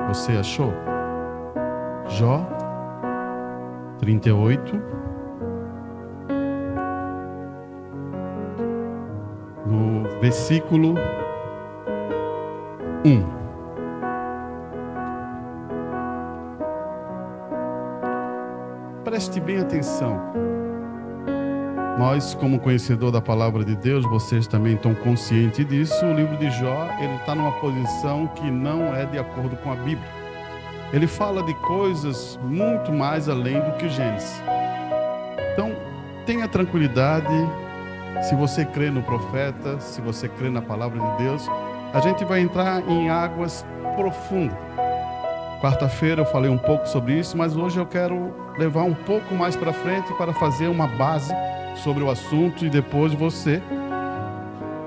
Você achou? Jó 38, no versículo 1. Preste bem atenção. Nós, como conhecedor da palavra de Deus, vocês também estão conscientes disso. O livro de Jó, ele está numa posição que não é de acordo com a Bíblia. Ele fala de coisas muito mais além do que Gênesis. Então, tenha tranquilidade. Se você crê no profeta, se você crê na palavra de Deus, a gente vai entrar em águas profundas. Quarta-feira eu falei um pouco sobre isso, mas hoje eu quero levar um pouco mais para frente para fazer uma base sobre o assunto, e depois você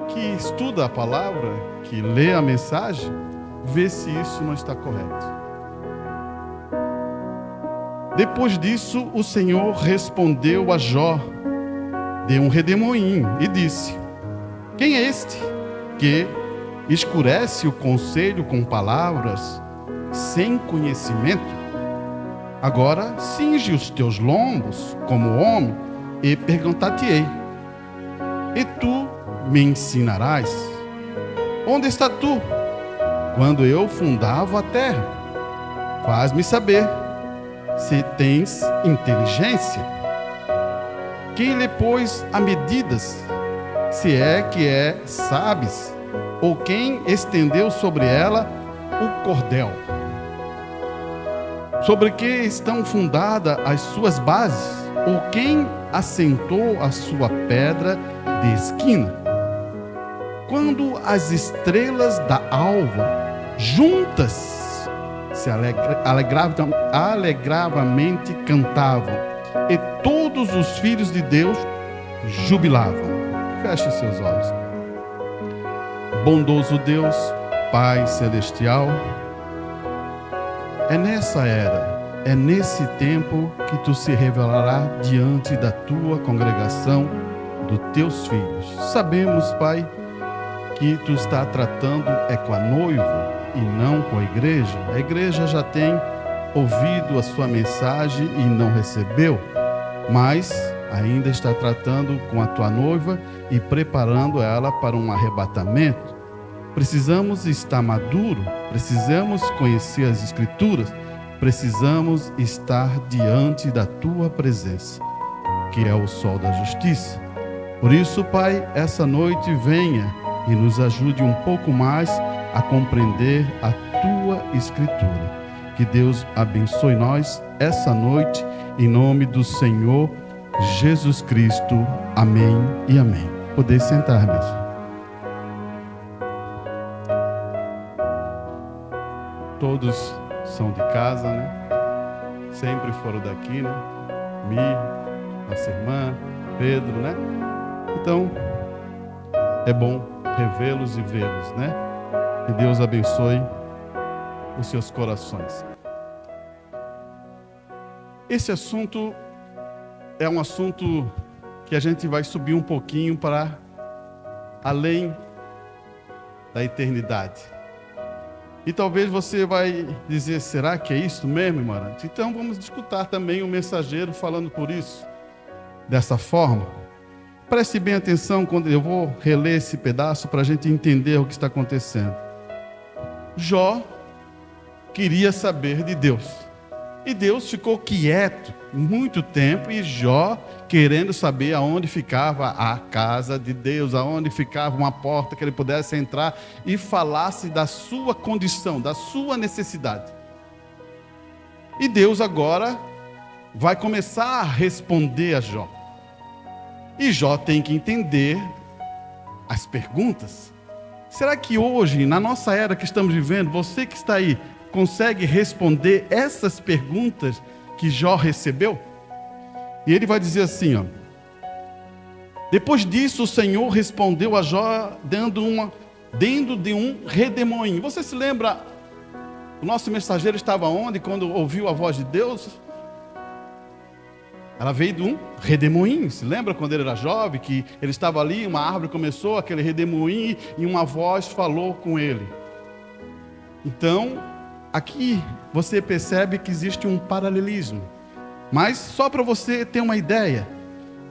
que estuda a palavra, que lê a mensagem, vê se isso não está correto. Depois disso, o Senhor respondeu a Jó de um redemoinho e disse: quem é este que escurece o conselho com palavras sem conhecimento? Agora cinge os teus lombos como homem e perguntar-te-ei, e tu me ensinarás. Onde está tu quando eu fundava a terra? Faz-me saber se tens inteligência. Quem lhe pôs a medidas, se é que sabes, ou quem estendeu sobre ela o cordel? Sobre que estão fundadas as suas bases? Ou quem assentou a sua pedra de esquina? Quando as estrelas da alva juntas se alegravamente cantavam, e todos os filhos de Deus jubilavam. Feche seus olhos. Bondoso Deus, Pai Celestial, é nessa era, é nesse tempo que tu se revelará diante da tua congregação, dos teus filhos. Sabemos, Pai, que tu está tratando com a noiva e não com a igreja. A igreja já tem ouvido a sua mensagem e não recebeu, mas ainda está tratando com a tua noiva e preparando ela para um arrebatamento. Precisamos estar maduro, precisamos conhecer as Escrituras, precisamos estar diante da tua presença, que é o sol da justiça. Por isso, Pai, essa noite venha e nos ajude um pouco mais a compreender a tua Escritura. Que Deus abençoe nós essa noite, em nome do Senhor Jesus Cristo. Amém e amém. Poder sentar mesmo. Todos são de casa, né? Sempre foram daqui, né? Mi, nossa irmã, Pedro, né? Então, é bom revê-los e vê-los, né? Que Deus abençoe os seus corações. Esse assunto é um assunto que a gente vai subir um pouquinho para além da eternidade. E talvez você vai dizer, será que é isso mesmo, irmã? Então vamos escutar também o mensageiro falando por isso, dessa forma. Preste bem atenção quando eu vou reler esse pedaço para a gente entender o que está acontecendo. Jó queria saber de Deus. E Deus ficou quieto muito tempo, e Jó querendo saber aonde ficava a casa de Deus, aonde ficava uma porta que ele pudesse entrar e falasse da sua condição, da sua necessidade. E Deus agora vai começar a responder a Jó. E Jó tem que entender as perguntas. Será que hoje, na nossa era que estamos vivendo, você que está aí, consegue responder essas perguntas que Jó recebeu? E ele vai dizer assim, ó: depois disso o Senhor respondeu a Jó dentro de um redemoinho. Você se lembra, o nosso mensageiro estava onde quando ouviu a voz de Deus? Ela veio de um redemoinho. Se lembra quando ele era jovem, que ele estava ali, uma árvore começou, aquele redemoinho, e uma voz falou com ele. Então, aqui você percebe que existe um paralelismo. Mas só para você ter uma ideia.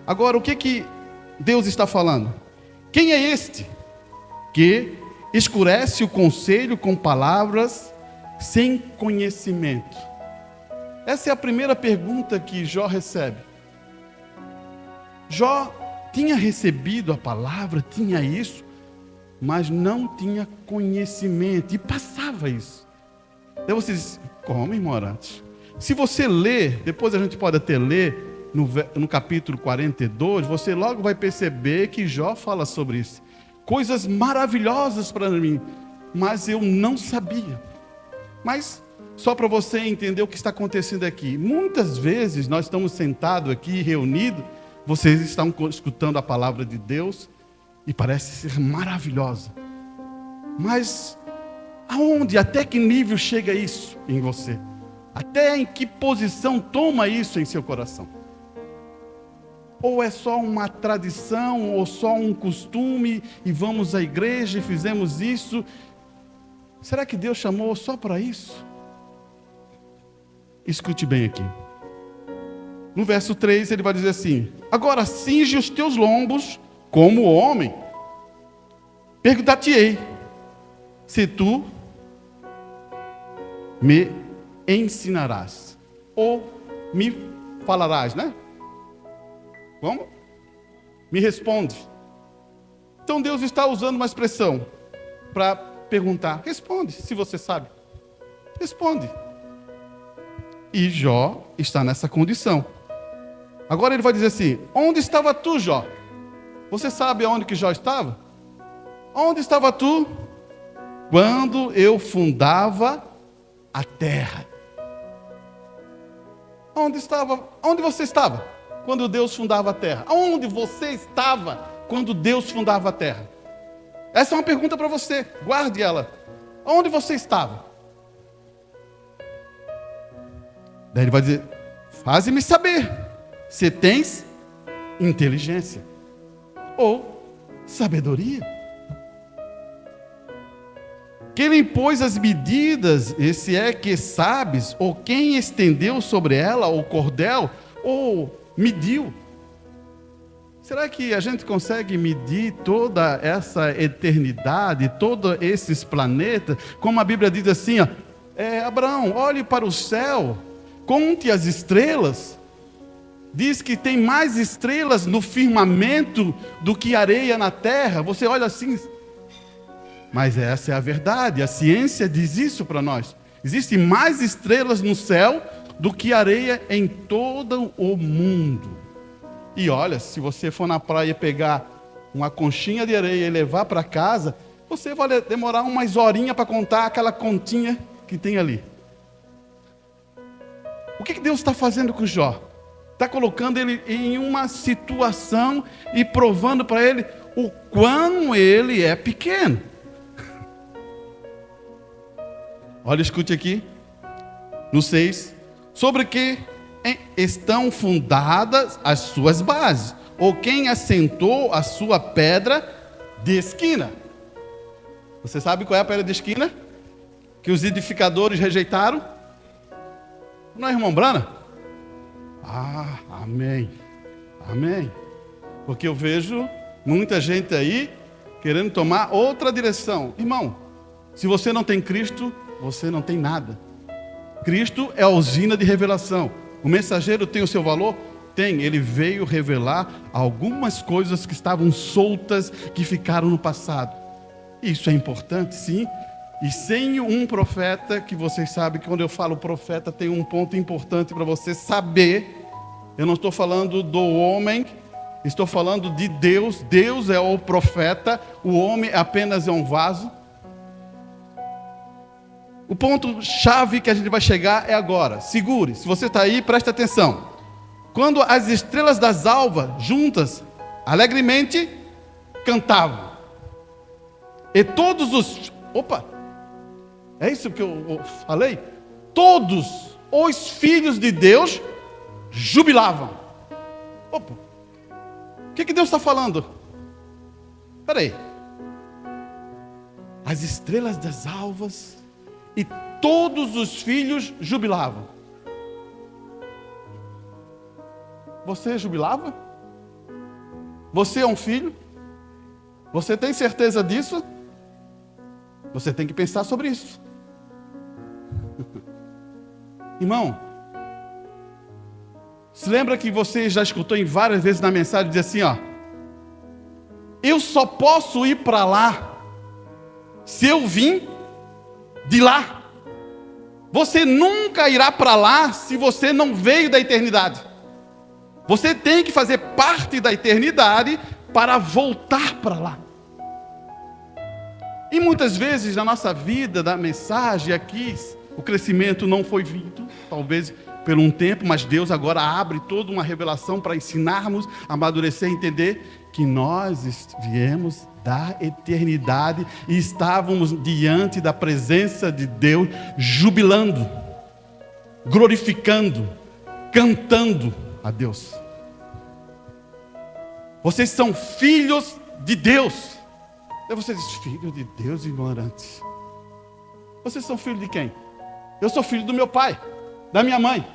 Agora, o que Deus está falando? Quem é este que escurece o conselho com palavras sem conhecimento? Essa é a primeira pergunta que Jó recebe. Jó tinha recebido a palavra, tinha isso, mas não tinha conhecimento, e passava isso. Então você diz, como, irmão Arantes? Se você ler, depois a gente pode até ler, no capítulo 42, você logo vai perceber que Jó fala sobre isso. Coisas maravilhosas para mim, mas eu não sabia. Mas, só para você entender o que está acontecendo aqui, muitas vezes nós estamos sentados aqui, reunidos, vocês estão escutando a palavra de Deus, e parece ser maravilhosa. Mas, aonde, até que nível chega isso em você? Até em que posição toma isso em seu coração? Ou é só uma tradição, ou só um costume, e vamos à igreja e fizemos isso? Será que Deus chamou só para isso? Escute bem aqui. No verso 3 ele vai dizer assim: agora cinge os teus lombos como homem. Perguntar-te-ei, se tu me ensinarás, ou me falarás, né? Como? Me responde. Então Deus está usando uma expressão para perguntar. Responde, se você sabe. Responde. E Jó está nessa condição. Agora ele vai dizer assim: onde estava tu, Jó? Você sabe aonde que Jó estava? Onde estava tu quando eu fundava a terra? Onde você estava quando Deus fundava a terra? Onde você estava quando Deus fundava a terra? Essa é uma pergunta para você, guarde ela. Onde você estava? Daí ele vai dizer: faze-me saber se tens inteligência ou sabedoria. Quem lhe impôs as medidas, esse é que sabes, ou quem estendeu sobre ela o cordel, ou mediu? Será que a gente consegue medir toda essa eternidade, todos esses planetas? Como a Bíblia diz assim, ó, Abraão, olhe para o céu, conte as estrelas. Diz que tem mais estrelas no firmamento do que areia na terra. Você olha assim, mas essa é a verdade, a ciência diz isso para nós. Existem mais estrelas no céu do que areia em todo o mundo. E olha, se você for na praia pegar uma conchinha de areia e levar para casa, você vai demorar umas horinhas para contar aquela continha que tem ali. O que Deus está fazendo com Jó? Está colocando ele em uma situação e provando para ele o quão ele é pequeno. Olha, escute aqui, no 6, sobre que estão fundadas as suas bases, ou quem assentou a sua pedra de esquina. Você sabe qual é a pedra de esquina? Que os edificadores rejeitaram? Não é, irmão Brana? Ah, amém, amém. Porque eu vejo muita gente aí querendo tomar outra direção. Irmão, se você não tem Cristo, você não tem nada. Cristo é a usina de revelação. O mensageiro tem o seu valor? Tem. Ele veio revelar algumas coisas que estavam soltas, que ficaram no passado. Isso é importante, sim. E sem um profeta, que vocês sabem que quando eu falo profeta, tem um ponto importante para você saber. Eu não estou falando do homem, estou falando de Deus. Deus é o profeta, o homem apenas é um vaso. O ponto-chave que a gente vai chegar é agora. Segure, se você está aí, preste atenção. Quando as estrelas das alvas, juntas, alegremente, cantavam. E todos os... Opa! É isso que eu falei? Todos os filhos de Deus jubilavam. Opa! O que Deus está falando? Espera aí. As estrelas das alvas... E todos os filhos jubilavam. Você jubilava? Você é um filho? Você tem certeza disso? Você tem que pensar sobre isso. Irmão, se lembra que você já escutou em várias vezes na mensagem dizer assim, ó: eu só posso ir para lá se eu vim de lá. Você nunca irá para lá se você não veio da eternidade. Você tem que fazer parte da eternidade para voltar para lá. E muitas vezes na nossa vida, da mensagem aqui, o crescimento não foi vindo, talvez por um tempo, mas Deus agora abre toda uma revelação para ensinarmos, amadurecer e entender que nós viemos da eternidade e estávamos diante da presença de Deus, jubilando, glorificando, cantando a Deus. Vocês são filhos de Deus. E você diz, filho de Deus, ignorantes. Vocês são filhos de quem? Eu sou filho do meu pai, da minha mãe.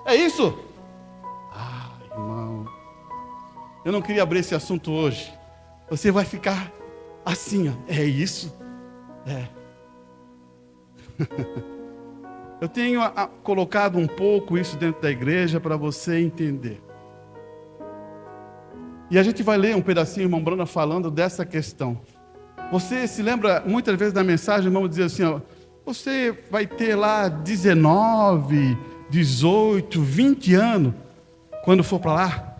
É isso? Ah, irmão, eu não queria abrir esse assunto hoje. Você vai ficar assim, ó. É isso? É. Eu tenho colocado um pouco isso dentro da igreja para você entender. E a gente vai ler um pedacinho, irmão Brana, falando dessa questão. Você se lembra, muitas vezes na mensagem, vamos dizer assim, ó, você vai ter lá 19, 18, 20 anos, quando for para lá,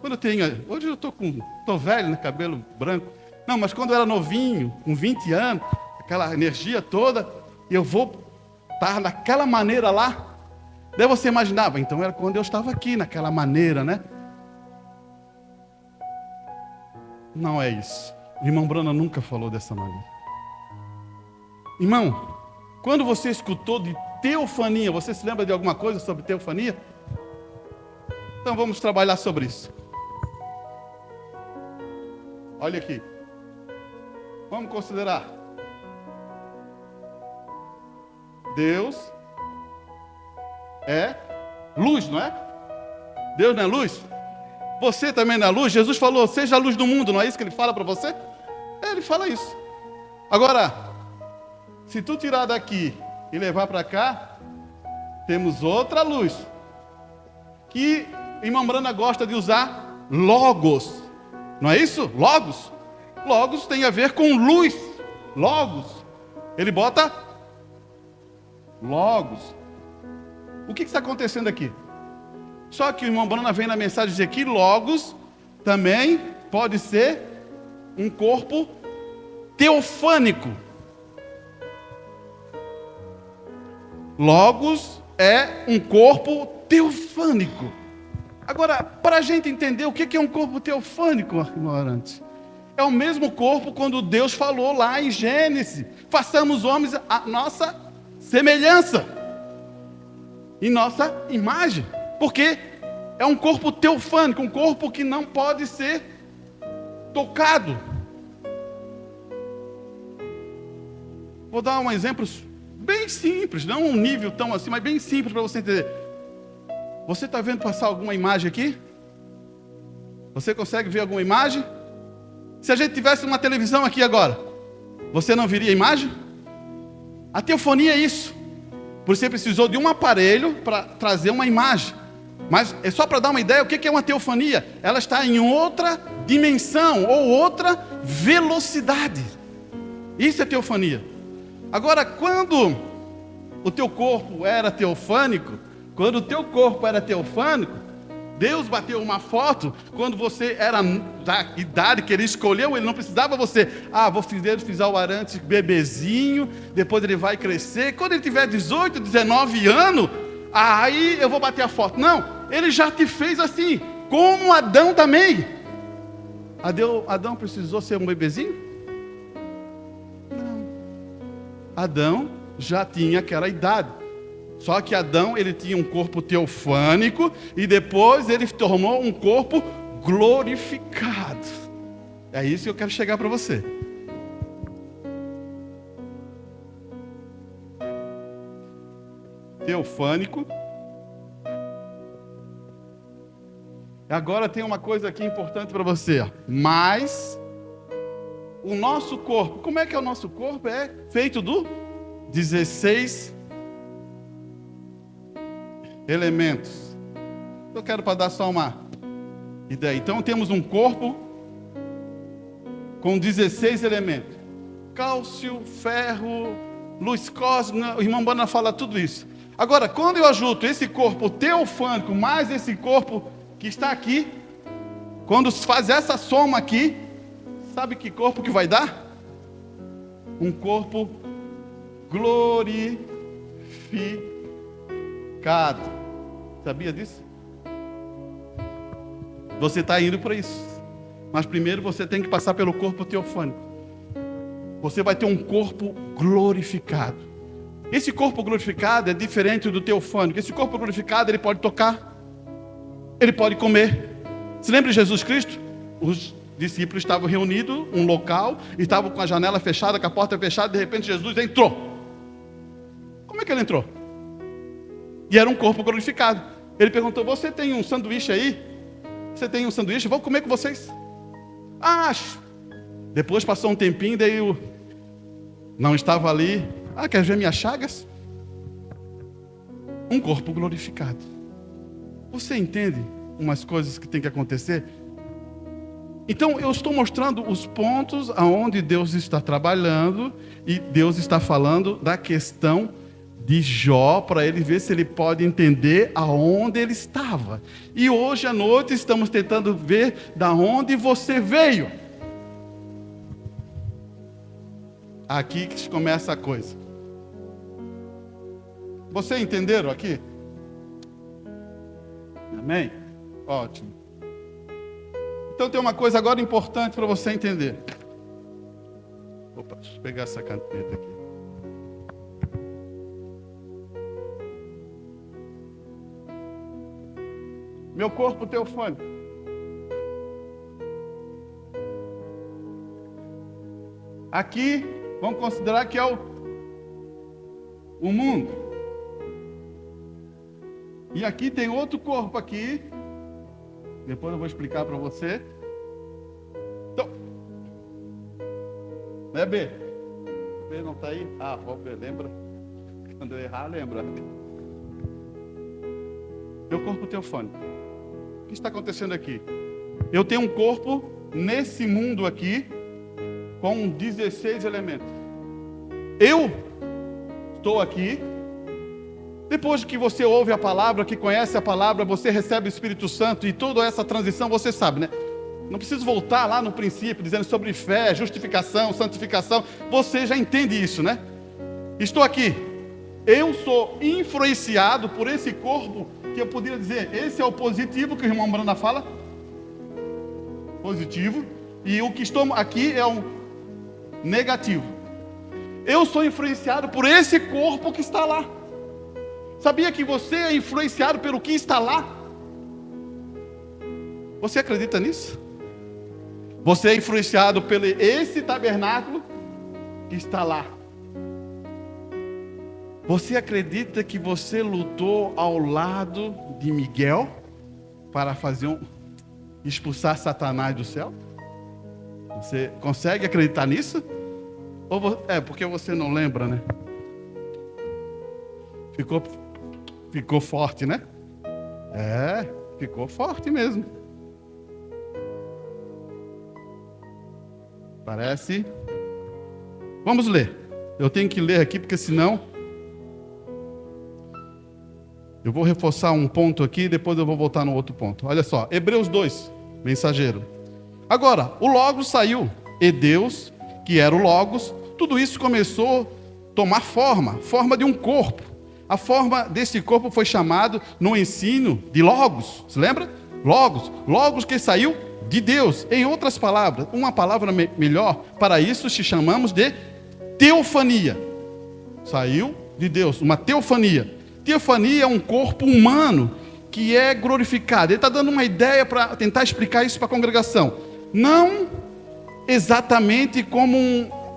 quando eu tenho, hoje eu estou velho, né, cabelo branco, não, mas quando eu era novinho, com 20 anos, aquela energia toda, eu vou estar naquela maneira lá, daí você imaginava, então era quando eu estava aqui, naquela maneira, né? Não é isso. O irmão Brana nunca falou dessa maneira. Irmão, quando você escutou de teofania, você se lembra de alguma coisa sobre teofania? Então vamos trabalhar sobre isso. Olha aqui. Vamos considerar. Deus é luz, não é? Deus não é luz? Você também não é luz? Jesus falou, seja a luz do mundo, não é isso que ele fala para você? Ele fala isso. Agora, se tu tirar daqui e levar para cá, temos outra luz. Que irmã Brana gosta de usar logos. Não é isso? Logos. Logos tem a ver com luz. Logos. Ele bota logos. O que está acontecendo aqui? Só que o irmão Brana vem na mensagem dizer que logos também pode ser um corpo teofânico. Logos é um corpo teofânico. Agora, para a gente entender o que é um corpo teofânico, ignorante, é o mesmo corpo quando Deus falou lá em Gênesis: façamos homens a nossa semelhança, em nossa imagem. Porque é um corpo teofânico, um corpo que não pode ser tocado. Vou dar um exemplo bem simples, não um nível tão assim, mas bem simples para você entender. Você está vendo passar alguma imagem aqui? Você consegue ver alguma imagem? Se a gente tivesse uma televisão aqui agora, você não viria a imagem? A teofonia é isso. Você precisou de um aparelho para trazer uma imagem. Mas é só para dar uma ideia, o que é uma teofania? Ela está em outra dimensão ou outra velocidade. Isso é teofania. Agora, quando o teu corpo era teofânico, Deus bateu uma foto, quando você era da idade que Ele escolheu, Ele não precisava você, vou fizer o Arante bebezinho, depois ele vai crescer, quando ele tiver 18, 19 anos, aí eu vou bater a foto. Não, Ele já te fez assim, como Adão também. Adão precisou ser um bebezinho? Não. Adão já tinha aquela idade. Só que Adão, ele tinha um corpo teofânico e depois ele tornou um corpo glorificado. É isso que eu quero chegar para você. teofânico. Agora tem uma coisa aqui importante para você. Mas o nosso corpo, como é que é o nosso corpo? É feito do 16 elementos. Eu quero para dar só uma ideia. Então temos um corpo com 16 elementos. Cálcio, ferro, luz cósmica, o irmão Bana fala tudo isso. Agora, quando eu ajunto esse corpo teofânico mais esse corpo que está aqui, quando faz essa soma aqui, sabe que corpo que vai dar? Um corpo glorificado. Sabia disso? Você está indo para isso. Mas primeiro você tem que passar pelo corpo teofânico. Você vai ter um corpo glorificado. Esse corpo glorificado é diferente do teofânico. Esse corpo glorificado, ele pode tocar, ele pode comer. Se lembra de Jesus Cristo? Os discípulos estavam reunidos num local, estavam com a janela fechada, com a porta fechada, de repente Jesus entrou. Como é que ele entrou? E era um corpo glorificado. Ele perguntou: você tem um sanduíche aí? Você tem um sanduíche? Vou comer com vocês? Acho. Depois passou um tempinho, daí eu não estava ali. Quer ver minhas chagas? Um corpo glorificado. Você entende umas coisas que tem que acontecer? Então eu estou mostrando os pontos aonde Deus está trabalhando e Deus está falando da questão de Jó, para ele ver se ele pode entender aonde ele estava. E hoje à noite estamos tentando ver da onde você veio. Aqui que começa a coisa. Vocês entenderam aqui? Amém? Ótimo. Então tem uma coisa agora importante para você entender. Opa, deixa eu pegar essa caneta aqui. Meu corpo teofânico. Aqui, vamos considerar que é o mundo. E aqui tem outro corpo aqui. Depois eu vou explicar para você. Então, né, B? B não está aí? B, lembra? Quando eu errar, lembra. Meu corpo teofânico. O que está acontecendo aqui? Eu tenho um corpo nesse mundo aqui com 16 elementos. Eu estou aqui. Depois que você ouve a palavra, que conhece a palavra, você recebe o Espírito Santo e toda essa transição, você sabe, né? Não preciso voltar lá no princípio, dizendo sobre fé, justificação, santificação. Você já entende isso, né? Estou aqui. Eu sou influenciado por esse corpo, que eu poderia dizer, esse é o positivo que o irmão Branda fala. Positivo. E o que estou aqui é um negativo. Eu sou influenciado por esse corpo que está lá. Sabia que você é influenciado pelo que está lá? Você acredita nisso? Você é influenciado pelo esse tabernáculo que está lá. Você acredita que você lutou ao lado de Miguel para fazer expulsar Satanás do céu? Você consegue acreditar nisso? Ou porque você não lembra, né? Ficou forte, né? Ficou forte mesmo. Parece. Vamos ler. Eu tenho que ler aqui, porque senão eu vou reforçar um ponto aqui, depois eu vou voltar no outro ponto. Olha só, Hebreus 2, mensageiro. Agora, o Logos saiu, e Deus, que era o Logos, tudo isso começou a tomar forma de um corpo. A forma desse corpo foi chamado no ensino de Logos. Se lembra? Logos que saiu de Deus. Em outras palavras, uma palavra melhor para isso se chamamos de teofania. Saiu de Deus, uma teofania. Teofania é um corpo humano que é glorificado. Ele está dando uma ideia para tentar explicar isso para a congregação. Não exatamente como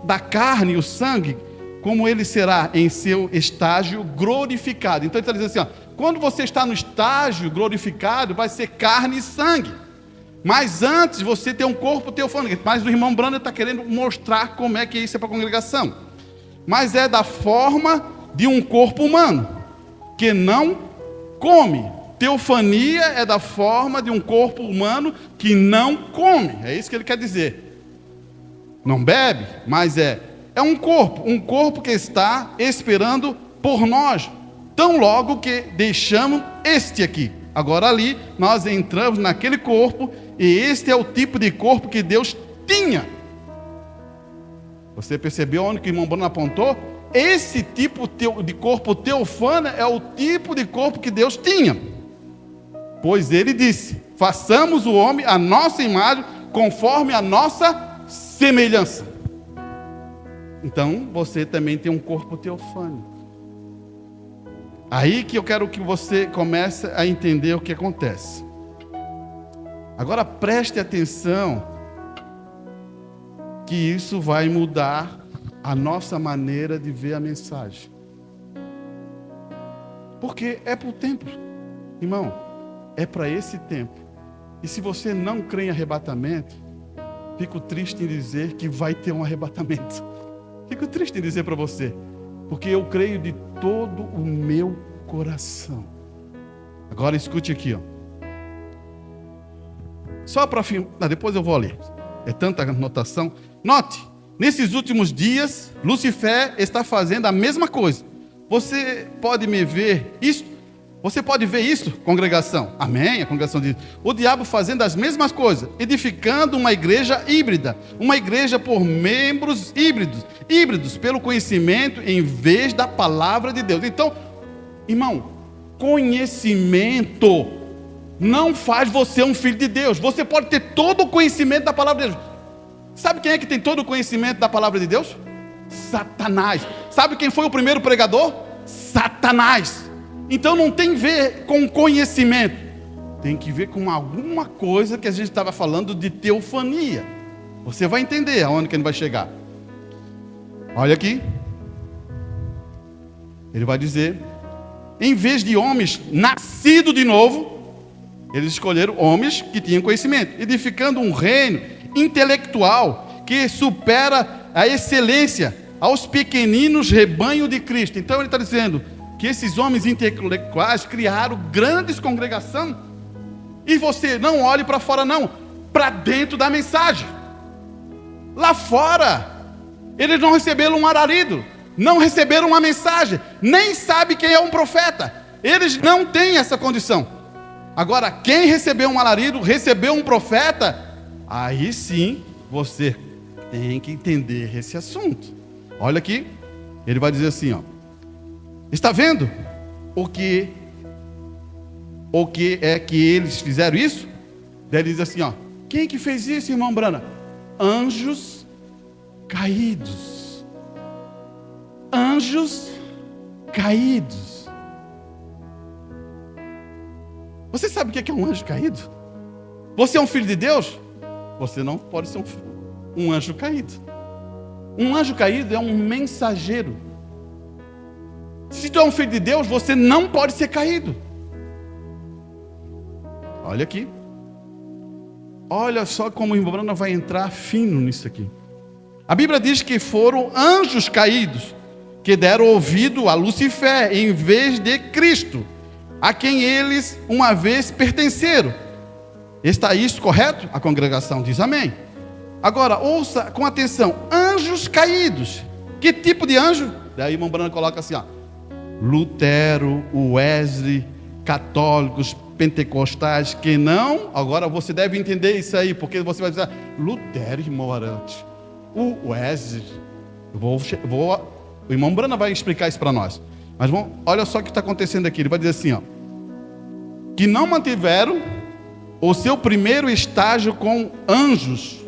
da carne, o sangue, como ele será em seu estágio glorificado. Então ele está dizendo assim, ó, quando você está no estágio glorificado, vai ser carne e sangue. Mas antes você tem um corpo teofânico. Mas o irmão Branham está querendo mostrar como é que isso é para a congregação. Mas é da forma de um corpo humano, que não come. Teofania é da forma de um corpo humano que não come. É isso que ele quer dizer. Não bebe, mas é um corpo que está esperando por nós. Tão logo que deixamos este aqui. Agora ali, nós entramos naquele corpo, e este é o tipo de corpo que Deus tinha. Você percebeu onde que o irmão Bruno apontou? Esse tipo de corpo teofano é o tipo de corpo que Deus tinha. Pois ele disse, façamos o homem a nossa imagem, conforme a nossa semelhança. Então, você também tem um corpo teofânico. Aí que eu quero que você comece a entender o que acontece. Agora preste atenção, que isso vai mudar a nossa maneira de ver a mensagem. Porque é para o tempo, irmão, é para esse tempo. E se você não crê em arrebatamento, fico triste em dizer que vai ter um arrebatamento. Fico triste em dizer para você, porque eu creio de todo o meu coração. Agora escute aqui, ó. Só para afirmar, depois eu vou ler. É tanta anotação. Note, nesses últimos dias, Lucifer está fazendo a mesma coisa. Você pode me ver isso? Você pode ver isso, congregação? Amém? A congregação diz. O diabo fazendo as mesmas coisas, edificando uma igreja híbrida, uma igreja por membros híbridos pelo conhecimento em vez da palavra de Deus. Então, irmão, conhecimento não faz você um filho de Deus. Você pode ter todo o conhecimento da palavra de Deus. Sabe quem é que tem todo o conhecimento da palavra de Deus? Satanás. Sabe quem foi o primeiro pregador? Satanás. Então não tem a ver com conhecimento, tem que ver com alguma coisa que a gente estava falando de teofania. Você vai entender aonde que ele vai chegar. Olha aqui. Ele vai dizer, em vez de homens nascidos de novo, eles escolheram homens que tinham conhecimento, edificando um reino intelectual que supera a excelência aos pequeninos rebanhos de Cristo. Então ele está dizendo que esses homens intelectuais criaram grandes congregações, e você não olhe para fora não, para dentro da mensagem. Lá fora, eles não receberam um alarido, não receberam uma mensagem, nem sabe quem é um profeta, eles não têm essa condição. Agora, quem recebeu um alarido, recebeu um profeta, aí sim, você tem que entender esse assunto. Olha aqui, ele vai dizer assim, ó. Está vendo o que é que eles fizeram isso? Daí ele diz assim, ó, quem que fez isso, irmão Brana? Anjos caídos. Anjos caídos. Você sabe o que é um anjo caído? Você é um filho de Deus? Você não pode ser um anjo caído. Um anjo caído é um mensageiro. Se tu é um filho de Deus, você não pode ser caído. Olha aqui. Olha só como o irmão Brana vai entrar fino nisso aqui. A Bíblia diz que foram anjos caídos que deram ouvido a Lucifer em vez de Cristo, a quem eles uma vez pertenceram. Está isso correto? A congregação diz amém. Agora, ouça com atenção. Anjos caídos. Que tipo de anjo? Daí o irmão Brana coloca assim, ó. Lutero, Wesley, católicos, pentecostais, que não, agora você deve entender isso aí, porque você vai dizer, Lutero, irmão Arante, o Wesley, o irmão Brana vai explicar isso para nós, mas olha só o que está acontecendo aqui, ele vai dizer assim, ó, que não mantiveram o seu primeiro estágio com anjos,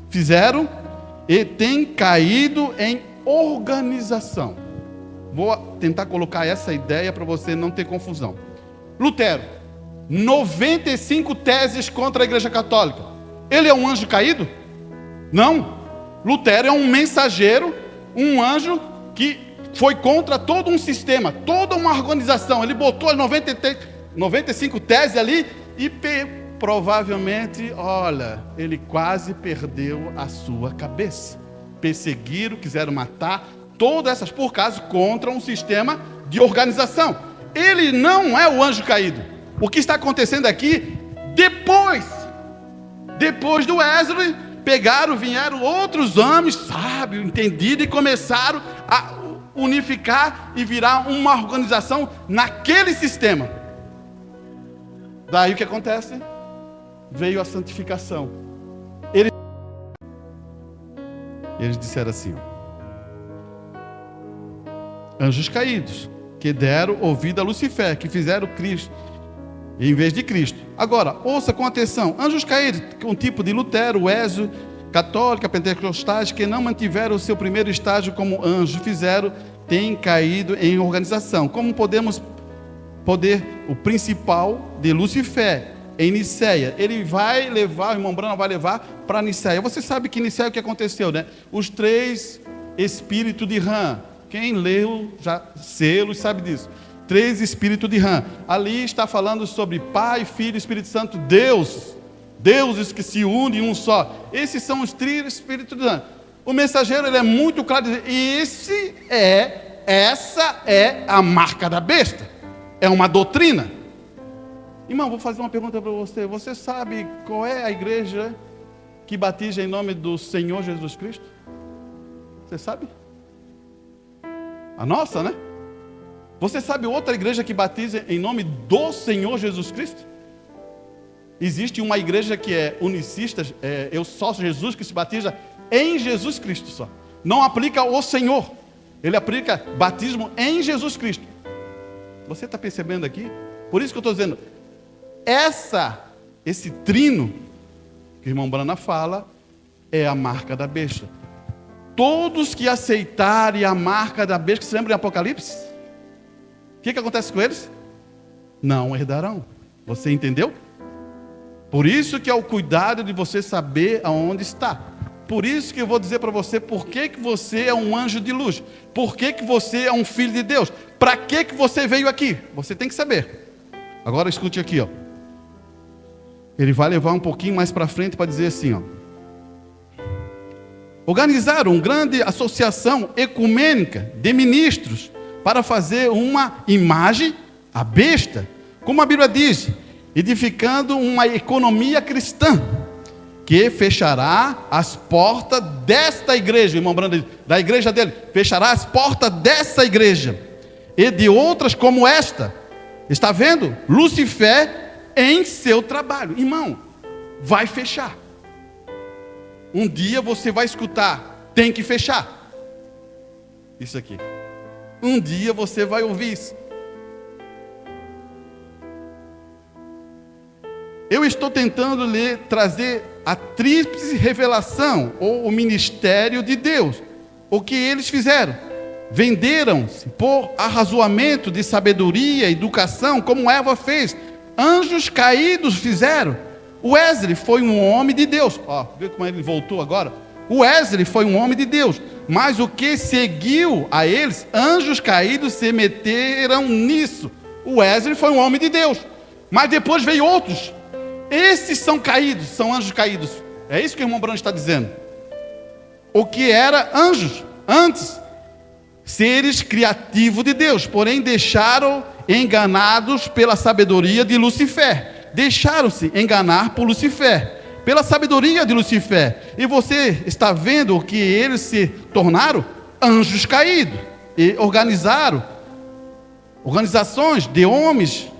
fizeram e têm caído em organização. Vou tentar colocar essa ideia para você não ter confusão. Lutero, 95 teses contra a Igreja Católica. Ele é um anjo caído? Não. Lutero é um mensageiro, um anjo que foi contra todo um sistema, toda uma organização. Ele botou as 95 teses ali e provavelmente, olha, ele quase perdeu a sua cabeça. Perseguiram, quiseram matar, todas essas por causa contra um sistema de organização. Ele não é o anjo caído. O que está acontecendo aqui, depois do Wesley, vieram outros homens sábios, entendidos, e começaram a unificar e virar uma organização naquele sistema. Daí o que acontece? Veio a santificação. Eles disseram assim, anjos caídos, que deram ouvido a Lucifer, que fizeram Cristo em vez de Cristo. Agora, ouça com atenção, anjos caídos, um tipo de Lutero, Wesley, católica, pentecostais, que não mantiveram o seu primeiro estágio como anjo, têm caído em organização. Como podemos o principal de Lucifer, em Niceia, ele vai levar, o irmão Branham vai levar para Niceia. Você sabe que em Niceia o que aconteceu, né? Os 3 espíritos de Ram, quem leu já selos sabe disso. 3 espíritos de Ram. Ali está falando sobre Pai, Filho e Espírito Santo, deuses que se unem em um só. Esses são os 3 espíritos de Ram. O mensageiro, ele é muito claro, essa é a marca da besta. É uma doutrina. Irmão, vou fazer uma pergunta para você. Você sabe qual é a igreja que batiza em nome do Senhor Jesus Cristo? Você sabe? A nossa, né? Você sabe outra igreja que batiza em nome do Senhor Jesus Cristo? Existe uma igreja que é unicista, eu só Jesus, que se batiza em Jesus Cristo só. Não aplica o Senhor. Ele aplica batismo em Jesus Cristo. Você está percebendo aqui? Por isso que eu estou dizendo, esse trino que o irmão Branham fala é a marca da besta. Todos que aceitarem a marca da besta, que se lembra de Apocalipse, o que acontece com eles? Não herdarão. Você entendeu? Por isso que é o cuidado de você saber aonde está. Por isso que eu vou dizer para você por que você é um anjo de luz. Por que você é um filho de Deus. Para que você veio aqui? Você tem que saber. Agora escute aqui, ó. Ele vai levar um pouquinho mais para frente para dizer assim, ó. Organizaram uma grande associação ecumênica de ministros para fazer uma imagem à besta, como a Bíblia diz, edificando uma economia cristã, que fechará as portas desta igreja, o irmão Branham, da igreja dele, fechará as portas dessa igreja, e de outras como esta. Está vendo? Lucifer em seu trabalho. Irmão, vai fechar. Um dia você vai escutar, tem que fechar. Isso aqui. Um dia você vai ouvir isso. Eu estou tentando lhe trazer a tríplice revelação, ou o ministério de Deus. O que eles fizeram? Venderam-se por arrazoamento de sabedoria, educação, como Eva fez. Anjos caídos fizeram. Wesley foi um homem de Deus. Ó, viu como ele voltou agora? Wesley foi um homem de Deus. Mas o que seguiu a eles, anjos caídos se meteram nisso. Wesley foi um homem de Deus. Mas depois veio outros. Esses são caídos, são anjos caídos. É isso que o irmão Branham está dizendo. O que era anjos antes, seres criativos de Deus, porém deixaram enganados pela sabedoria de Lucifer. Deixaram-se enganar por Lucifer, pela sabedoria de Lucifer. E você está vendo que eles se tornaram anjos caídos e organizaram organizações de homens,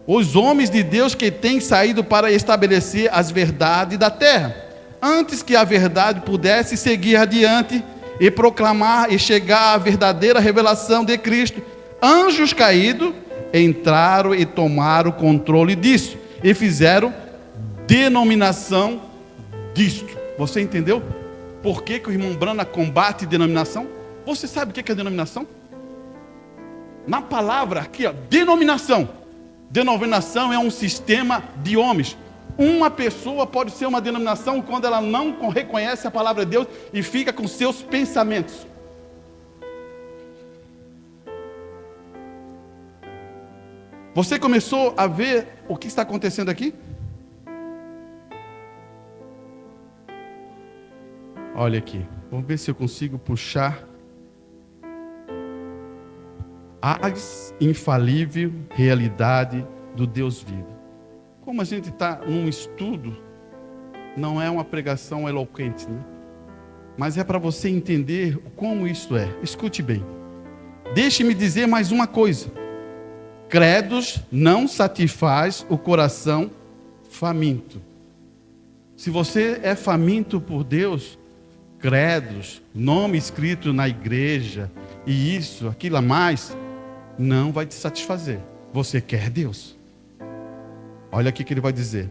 os homens de Deus que têm saído para estabelecer as verdades da terra, antes que a verdade pudesse seguir adiante e proclamar e chegar à verdadeira revelação de Cristo. Anjos caídos entraram e tomaram o controle disso e fizeram denominação disto. Você entendeu? Por que o irmão Branham combate denominação? Você sabe o que é denominação? Na palavra aqui, ó, denominação. Denominação é um sistema de homens. Uma pessoa pode ser uma denominação quando ela não reconhece a palavra de Deus e fica com seus pensamentos. Você começou a ver o que está acontecendo aqui? Olha aqui, vamos ver se eu consigo puxar a infalível realidade do Deus vivo. Como a gente está num estudo, não é uma pregação eloquente, né? Mas é para você entender como isso é. Escute bem. Deixe-me dizer mais uma coisa. Credos não satisfaz o coração faminto. Se você é faminto por Deus, credos, nome escrito na igreja, e isso, aquilo a mais, não vai te satisfazer. Você quer Deus. Olha aqui que ele vai dizer.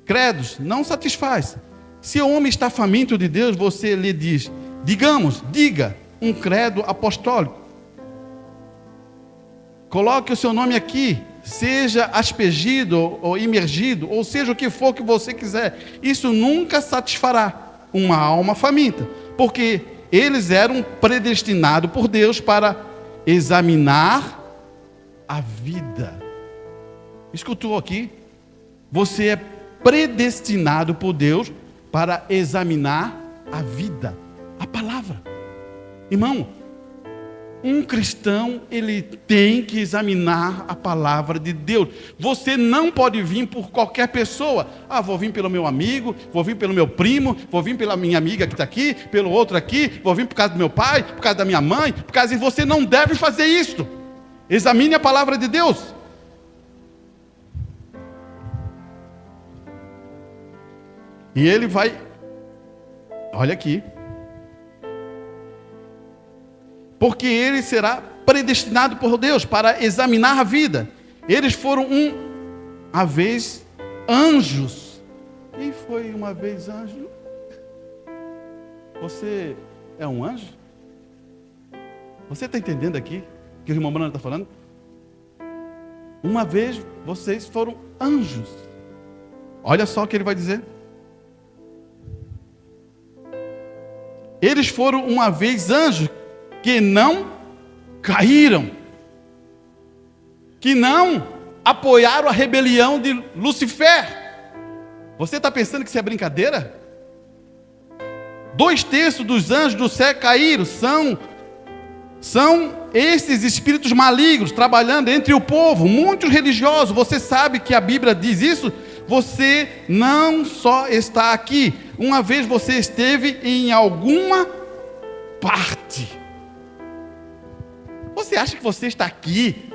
Credos não satisfaz. Se o homem está faminto de Deus, você lhe diz, diga um credo apostólico. Coloque o seu nome aqui, seja aspergido ou imergido, ou seja o que for que você quiser. Isso nunca satisfará uma alma faminta, porque eles eram predestinados por Deus para examinar a vida. Escutou aqui? Você é predestinado por Deus para examinar a vida, a palavra. Irmão, um cristão, ele tem que examinar a palavra de Deus. Você não pode vir por qualquer pessoa. Vou vir pelo meu amigo, vou vir pelo meu primo, vou vir pela minha amiga que está aqui, pelo outro aqui, vou vir por causa do meu pai, por causa da minha mãe, por causa de você não deve fazer isso. Examine a palavra de Deus. E ele vai, olha aqui, porque ele será predestinado por Deus para examinar a vida. Eles foram uma vez anjos. Quem foi uma vez anjo? Você é um anjo? Você está entendendo aqui o que o irmão Bruno está falando? Uma vez vocês foram anjos. Olha só o que ele vai dizer. Eles foram uma vez anjos que não caíram, que não apoiaram a rebelião de Lucifer. Você está pensando que isso é brincadeira? 2/3 dos anjos do céu caíram, são esses espíritos malignos trabalhando entre o povo, muitos religiosos. Você sabe que a Bíblia diz isso? Você não só está aqui, uma vez você esteve em alguma parte. Você acha que você está aqui?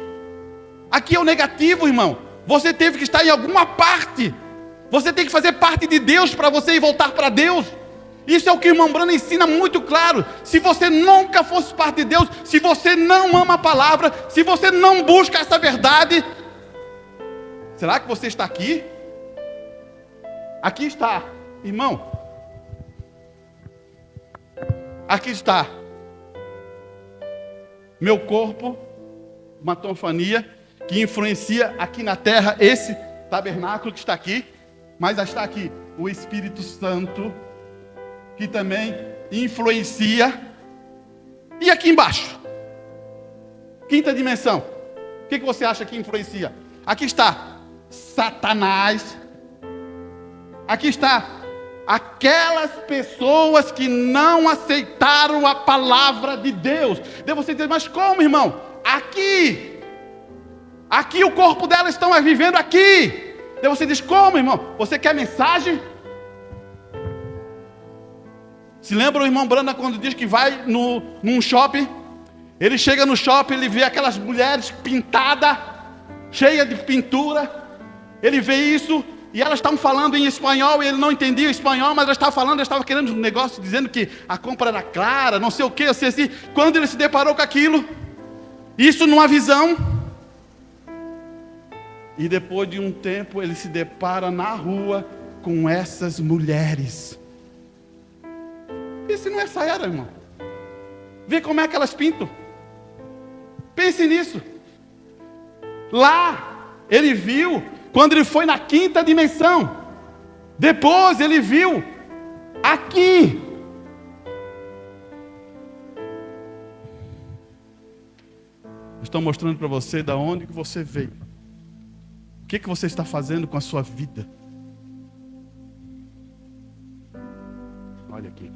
Aqui é o negativo, irmão. Você teve que estar em alguma parte. Você tem que fazer parte de Deus para você ir voltar para Deus. Isso é o que o irmão Brano ensina muito claro. Se você nunca fosse parte de Deus, se você não ama a palavra, se você não busca essa verdade, será que você está aqui? Aqui está, irmão. Aqui está. Meu corpo, uma teofania que influencia aqui na terra esse tabernáculo que está aqui, mas está aqui o Espírito Santo que também influencia. E aqui embaixo, quinta dimensão, o que você acha que influencia? Aqui está Satanás. Aqui está aquelas pessoas que não aceitaram a palavra de Deus. Daí você diz, mas como, irmão? Aqui o corpo delas estão vivendo aqui. Daí você diz, como, irmão? Você quer mensagem? Se lembra o irmão Branda quando diz que vai num shopping? Ele chega no shopping, ele vê aquelas mulheres pintadas, cheias de pintura. Ele vê isso. E elas estavam falando em espanhol, e ele não entendia o espanhol, mas elas estavam falando, elas estavam querendo um negócio, dizendo que a compra era clara, não sei o que, assim. Quando ele se deparou com aquilo, isso numa visão, e depois de um tempo, ele se depara na rua com essas mulheres. Pense nessa era, irmão. Vê como é que elas pintam. Pense nisso. Lá, ele viu quando ele foi na quinta dimensão. Depois ele viu aqui. Estou mostrando para você da onde que você veio. O que você está fazendo com a sua vida? Olha aqui.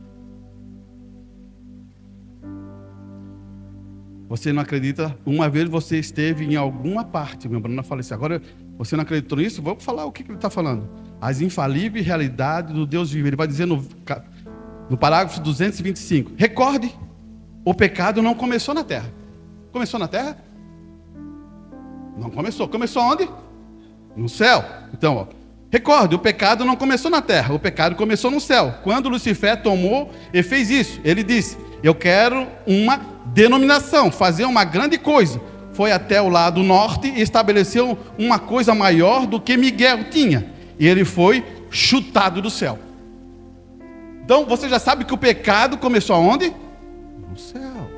Você não acredita? Uma vez você esteve em alguma parte. Meu Bruno falou assim, agora você não acreditou nisso? Vou falar o que ele está falando. As infalíveis realidades do Deus vivo. Ele vai dizer no parágrafo 225. Recorde, o pecado não começou na terra. Começou na terra? Não começou. Começou onde? No céu. Então, ó, recorde, o pecado não começou na terra. O pecado começou no céu. Quando Lucifer tomou e fez isso, ele disse, eu quero uma denominação, fazer uma grande coisa. Foi até o lado norte e estabeleceu uma coisa maior do que Miguel tinha. E ele foi chutado do céu. Então, você já sabe que o pecado começou aonde? No céu.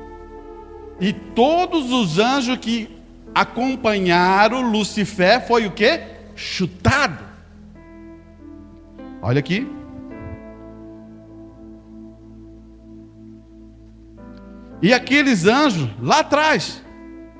E todos os anjos que acompanharam Lucifer foi o quê? Chutado. Olha aqui. E aqueles anjos lá atrás,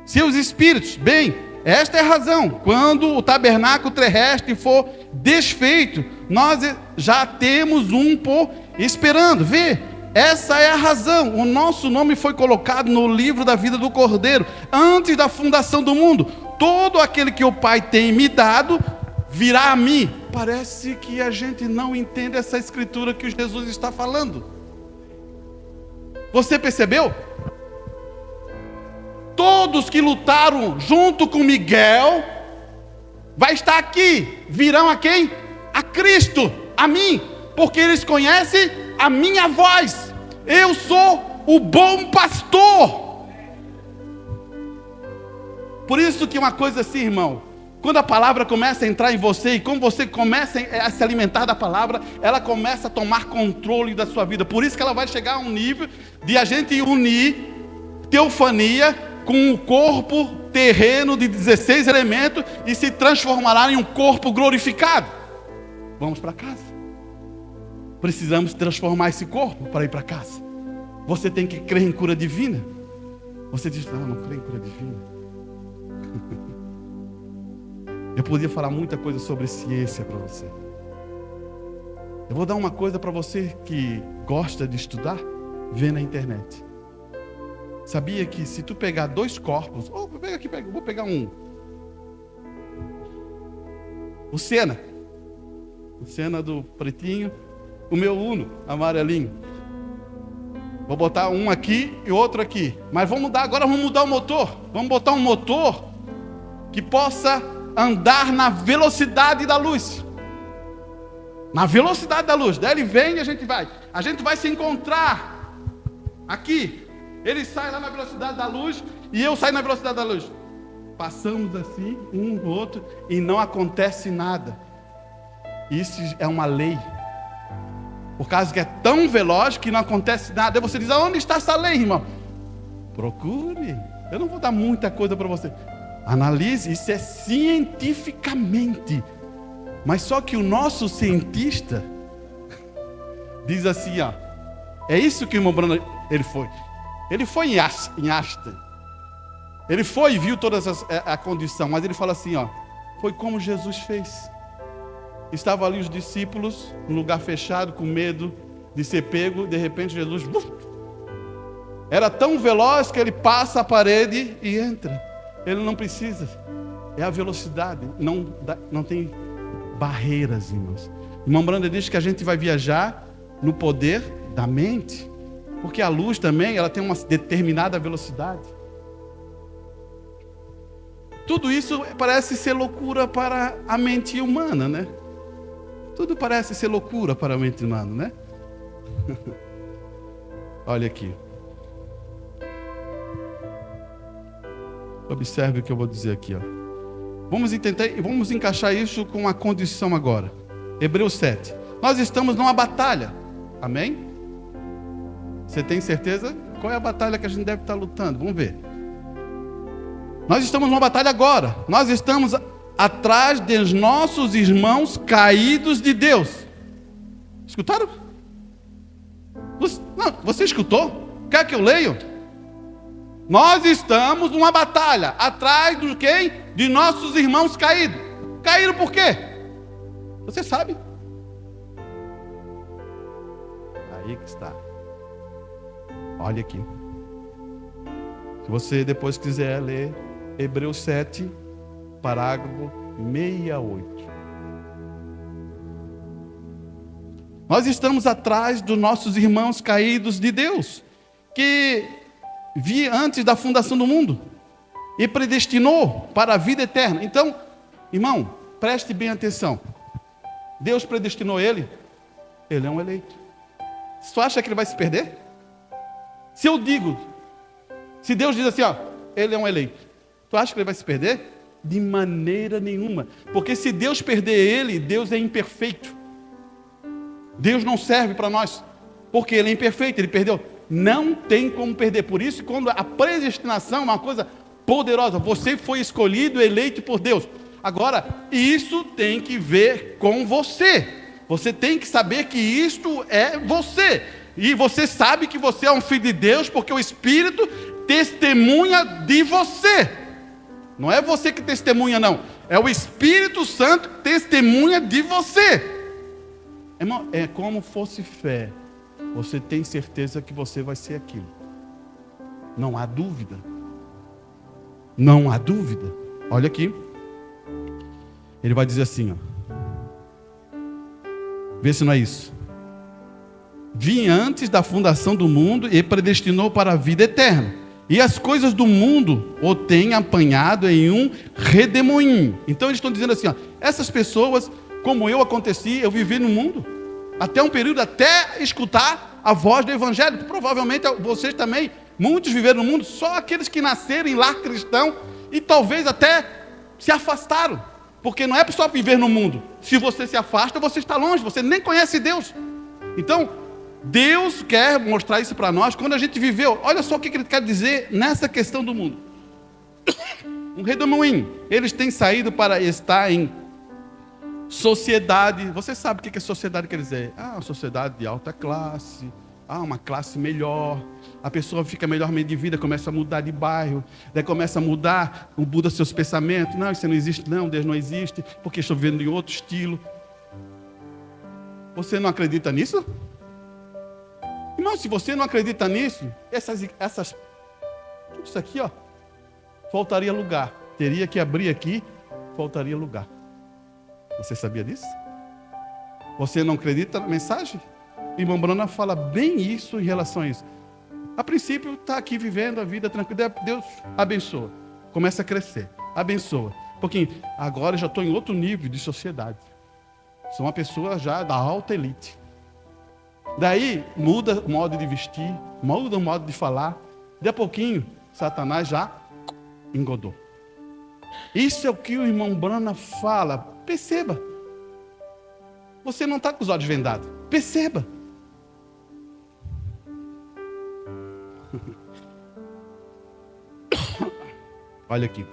seus espíritos, bem, esta é a razão. Quando o tabernáculo terrestre for desfeito, nós já temos um por esperando. Vê, essa é a razão. O nosso nome foi colocado no livro da vida do Cordeiro, antes da fundação do mundo. Todo aquele que o Pai tem me dado, virá a mim. Parece que a gente não entende essa escritura que Jesus está falando. Você percebeu? Todos que lutaram junto com Miguel, vai estar aqui, virão a quem? A Cristo, a mim, porque eles conhecem a minha voz. Eu sou o bom pastor. Por isso que uma coisa assim, irmão, quando a palavra começa a entrar em você, e como você começa a se alimentar da palavra, ela começa a tomar controle da sua vida. Por isso que ela vai chegar a um nível de a gente unir teofania com o corpo terreno de 16 elementos e se transformará em um corpo glorificado. Vamos para casa. Precisamos transformar esse corpo para ir para casa. Você tem que crer em cura divina. Você diz, não creio em cura divina. Eu podia falar muita coisa sobre ciência para você. Eu vou dar uma coisa para você que gosta de estudar, vê na internet. Sabia que se tu pegar dois corpos, vou pegar um. O Senna do pretinho, o meu Uno, amarelinho. Vou botar um aqui e outro aqui. Mas agora vamos mudar o motor. Vamos botar um motor que possa andar na velocidade da luz. Na velocidade da luz. Daí ele vem e a gente vai. A gente vai se encontrar aqui. Ele sai lá na velocidade da luz e eu saio na velocidade da luz. Passamos assim, um no outro, e não acontece nada. Isso é uma lei. Por causa que é tão veloz que não acontece nada. Aí você diz, aonde está essa lei, irmão? Procure. Eu não vou dar muita coisa para você. Analise, isso é cientificamente. Mas só que o nosso cientista diz assim, ó. É isso que o irmão Bruno, ele foi. Ele foi em Einstein. Ele foi e viu toda a condição. Mas ele fala assim, ó. Foi como Jesus fez. Estavam ali os discípulos, num lugar fechado, com medo de ser pego. De repente Jesus era tão veloz que ele passa a parede e entra. Ele não precisa. É a velocidade. Não tem barreiras, irmãos. O irmão Branda diz que a gente vai viajar no poder da mente. Porque a luz também, ela tem uma determinada velocidade. Tudo isso parece ser loucura para a mente humana, né? Tudo parece ser loucura para a mente humana, né? Olha aqui. Observe o que eu vou dizer aqui, ó. Vamos encaixar isso com a condição agora. Hebreus 7. Nós estamos numa batalha. Amém? Você tem certeza? Qual é a batalha que a gente deve estar lutando? Vamos ver. Nós estamos numa batalha agora. Nós estamos atrás dos nossos irmãos caídos de Deus. Escutaram? Você escutou? Quer que eu leio? Nós estamos numa batalha atrás de quem? De nossos irmãos caídos. Caíram por quê? Você sabe? Aí que está. Olha aqui. Se você depois quiser ler Hebreus 7, parágrafo 68. Nós estamos atrás dos nossos irmãos caídos de Deus, que vi antes da fundação do mundo e predestinou para a vida eterna. Então, irmão, preste bem atenção. Deus predestinou ele é um eleito. Você acha que ele vai se perder? Se eu digo, se Deus diz assim, ó, ele é um eleito, tu acha que ele vai se perder? De maneira nenhuma. Porque se Deus perder ele, Deus é imperfeito. Deus não serve para nós, porque ele é imperfeito, ele perdeu. Não tem como perder. Por isso, quando a predestinação é uma coisa poderosa, você foi escolhido, eleito por Deus. Agora, isso tem que ver com você. Você tem que saber que isto é você. E você sabe que você é um filho de Deus, porque o Espírito testemunha de você. Não é você que testemunha, não. É o Espírito Santo que testemunha de você. Irmão, é como fosse fé. Você tem certeza que você vai ser aquilo. Não há dúvida. Não há dúvida. Olha aqui. Ele vai dizer assim, ó. Vê se não é isso. Vi antes da fundação do mundo e predestinou para a vida eterna. E as coisas do mundo o têm apanhado em um redemoinho. Então eles estão dizendo assim, ó, essas pessoas, como eu aconteci, eu vivi no mundo, até um período, até escutar a voz do Evangelho. Provavelmente vocês também, muitos viveram no mundo, só aqueles que nasceram em lar cristão e talvez até se afastaram. Porque não é só viver no mundo. Se você se afasta, você está longe, você nem conhece Deus. Então, Deus quer mostrar isso para nós quando a gente viveu. Olha só o que ele quer dizer nessa questão do mundo. Um redemoinho. Eles têm saído para estar em sociedade. Você sabe o que a sociedade quer dizer? Uma sociedade de alta classe. Uma classe melhor. A pessoa fica melhor meio de vida, começa a mudar de bairro, daí começa a mudar, muda seus pensamentos. Não, isso não existe, não, Deus não existe, porque estou vivendo em outro estilo. Você não acredita nisso? Irmão, se você não acredita nisso, tudo isso aqui, ó, faltaria lugar. Teria que abrir aqui, faltaria lugar. Você sabia disso? Você não acredita na mensagem? Irmão Brana fala bem isso em relação a isso. A princípio, está aqui vivendo a vida tranquila. Deus abençoa. Começa a crescer. Abençoa. Um pouquinho. Agora eu já estou em outro nível de sociedade. Sou uma pessoa já da alta elite. Daí, muda o modo de vestir, muda o modo de falar. De a pouquinho, Satanás já engodou. Isso é o que o irmão Brana fala. Perceba. Você não está com os olhos vendados. Perceba. Olha aqui.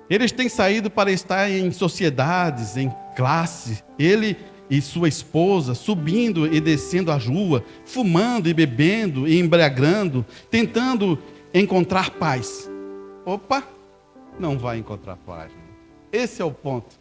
Eles têm saído para estar em sociedades, em classe. Ele e sua esposa subindo e descendo a rua, fumando e bebendo e embriagando, tentando encontrar paz. Opa, não vai encontrar paz. Esse é o ponto.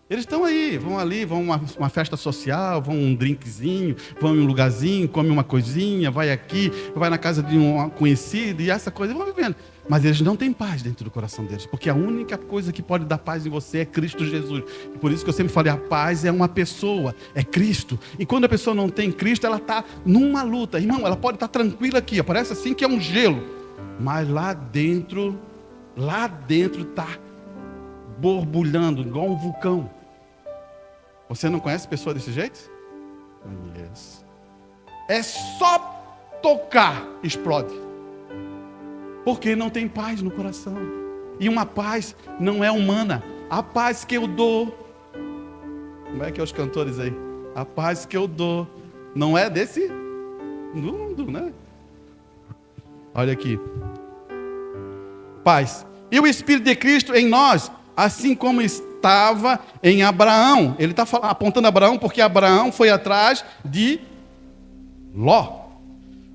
Eles estão aí, vão ali, vão uma festa social, vão um drinkzinho, vão em um lugarzinho, come uma coisinha, vai aqui, vai na casa de um conhecido e essa coisa, vão vivendo. Mas eles não têm paz dentro do coração deles, porque a única coisa que pode dar paz em você é Cristo Jesus. E por isso que eu sempre falei, a paz é uma pessoa, é Cristo. E quando a pessoa não tem Cristo, ela está numa luta. Irmão, ela pode estar tranquila aqui, parece assim que é um gelo. Mas lá dentro está borbulhando, igual um vulcão. Você não conhece pessoa desse jeito? Conheço. É só tocar, explode. Porque não tem paz no coração. E uma paz não é humana. A paz que eu dou. Como é que é os cantores aí? A paz que eu dou. Não é desse mundo, né? Olha aqui. Paz. E o Espírito de Cristo em nós, assim como estava em Abraão. Ele está apontando a Abraão porque Abraão foi atrás de Ló.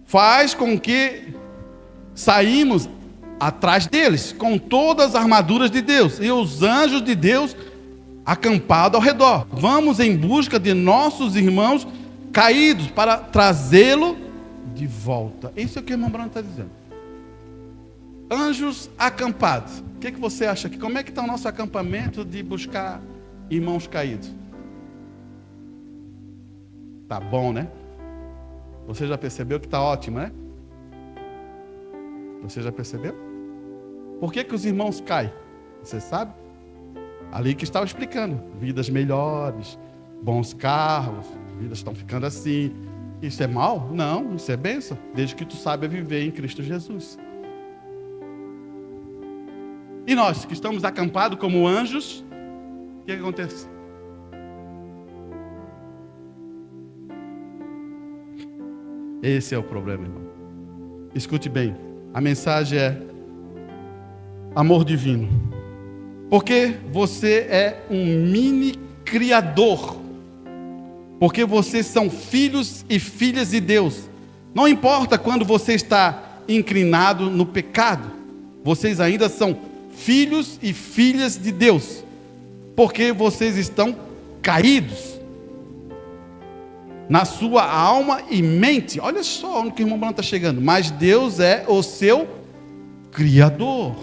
Faz com que saímos atrás deles, com todas as armaduras de Deus, e os anjos de Deus acampados ao redor. Vamos em busca de nossos irmãos caídos, para trazê-lo de volta. Isso é o que o irmão Bruno está dizendo. Anjos acampados. O que você acha aqui? Como é que está o nosso acampamento de buscar irmãos caídos? Tá bom, né? Você já percebeu que está ótimo, né? Você já percebeu? Por que os irmãos caem? Você sabe? Ali que estava explicando. Vidas melhores, bons carros, vidas estão ficando assim. Isso é mal? Não, isso é bênção. Desde que tu saiba viver em Cristo Jesus. E nós que estamos acampados como anjos, o que acontece? Esse é o problema, irmão. Escute bem. A mensagem é amor divino. Porque você é um mini criador. Porque vocês são filhos e filhas de Deus. Não importa quando você está inclinado no pecado. Vocês ainda são filhos e filhas de Deus. Porque vocês estão caídos na sua alma e mente. Olha só onde que o irmão Bruno está chegando. Mas Deus é o seu Criador.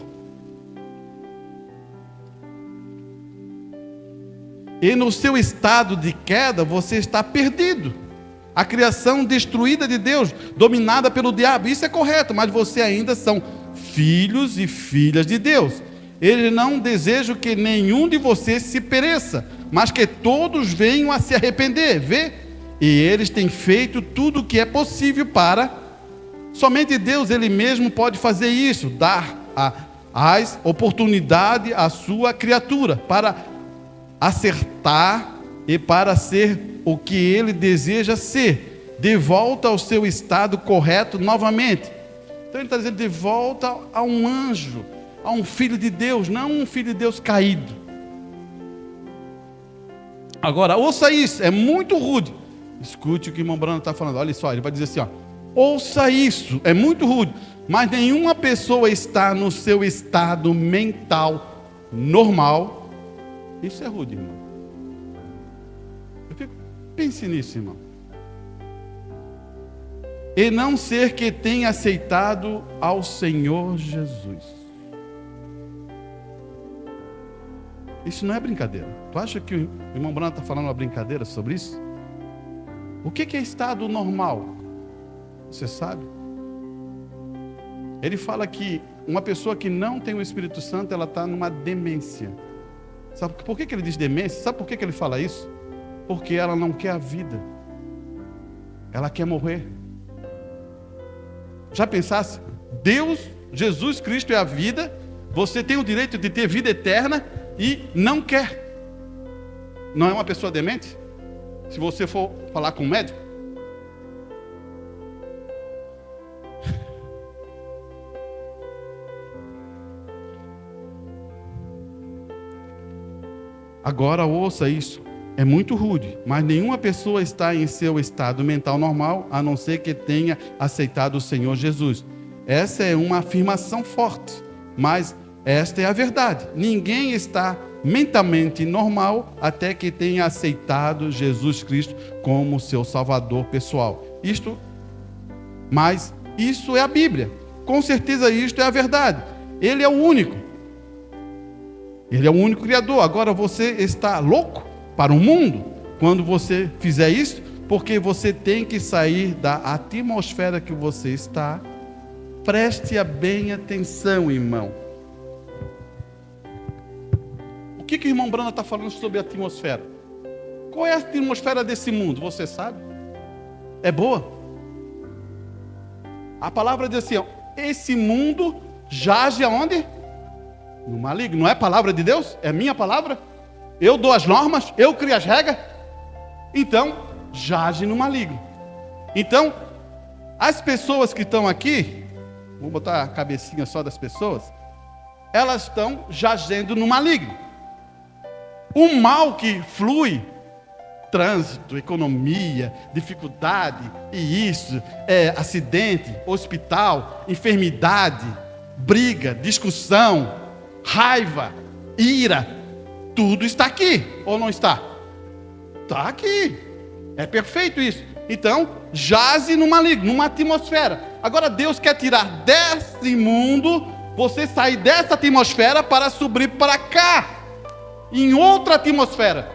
E no seu estado de queda, você está perdido. A criação destruída de Deus, dominada pelo diabo. Isso é correto, mas você ainda são filhos e filhas de Deus. Ele não deseja que nenhum de vocês se pereça, mas que todos venham a se arrepender. Vê? E eles têm feito tudo o que é possível para... Somente Deus, Ele mesmo pode fazer isso, dar as oportunidades à sua criatura, para acertar e para ser o que Ele deseja ser, de volta ao seu estado correto novamente. Então Ele está dizendo de volta a um anjo, a um filho de Deus, não um filho de Deus caído. Agora, ouça isso, é muito rude. Escute o que o irmão Bruno está falando. Olha só, ele vai dizer assim, ó, ouça isso, é muito rude, mas nenhuma pessoa está no seu estado mental normal. Isso é rude, irmão. Pense nisso, irmão. E não ser que tenha aceitado ao Senhor Jesus. Isso não é brincadeira. Tu acha que o irmão Bruno está falando uma brincadeira sobre isso? O que é estado normal? Você sabe? Ele fala que uma pessoa que não tem o Espírito Santo, ela está numa demência. Sabe por que ele diz demência? Sabe por que ele fala isso? Porque ela não quer a vida. Ela quer morrer. Já pensasse? Deus, Jesus Cristo é a vida. Você tem o direito de ter vida eterna e não quer. Não é uma pessoa demente? Se você for falar com um médico. Agora ouça isso. É muito rude, mas nenhuma pessoa está em seu estado mental normal, a não ser que tenha aceitado o Senhor Jesus. Essa é uma afirmação forte, mas esta é a verdade. Ninguém está mentalmente normal até que tenha aceitado Jesus Cristo como seu Salvador pessoal. Mas isso é a Bíblia. Com certeza isto é a verdade. Ele é o único. Ele é o único Criador. Agora você está louco para o mundo quando você fizer isso, porque você tem que sair da atmosfera que você está. Preste bem atenção, irmão. O que o irmão Brana está falando sobre a atmosfera? Qual é a atmosfera desse mundo? Você sabe? É boa? A palavra diz assim, ó, esse mundo jaz aonde? No maligno. Não é palavra de Deus? É minha palavra? Eu dou as normas? Eu crio as regras? Então, jaz no maligno. Então, As pessoas que estão aqui, vou botar a cabecinha só das pessoas, elas estão jazendo no maligno. O mal que flui, trânsito, economia, dificuldade, e isso, acidente, hospital, enfermidade, briga, discussão, raiva, ira, tudo está aqui, ou não está? Está aqui, é perfeito isso. Então, jaze no maligno, numa atmosfera. Agora Deus quer tirar desse mundo, você sair dessa atmosfera para subir para cá, em outra atmosfera.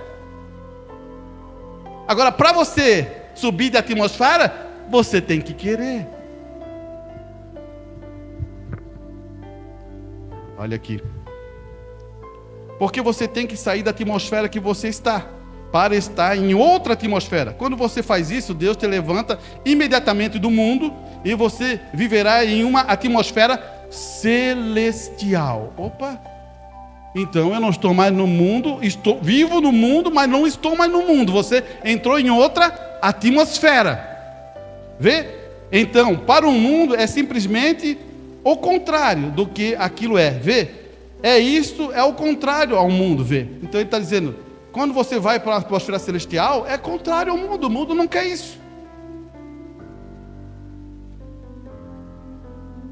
Agora, para você subir de atmosfera, você tem que querer. Olha aqui. Porque você tem que sair da atmosfera que você está, para estar em outra atmosfera. Quando você faz isso, Deus te levanta imediatamente do mundo e você viverá em uma atmosfera celestial. Opa! Então eu não estou mais no mundo, estou vivo no mundo, mas não estou mais no mundo. Você entrou em outra atmosfera. Vê? Então, para o mundo é simplesmente o contrário do que aquilo é. Vê? É o contrário ao mundo, vê? Então ele está dizendo, quando você vai para a atmosfera celestial, é contrário ao mundo. O mundo não quer isso.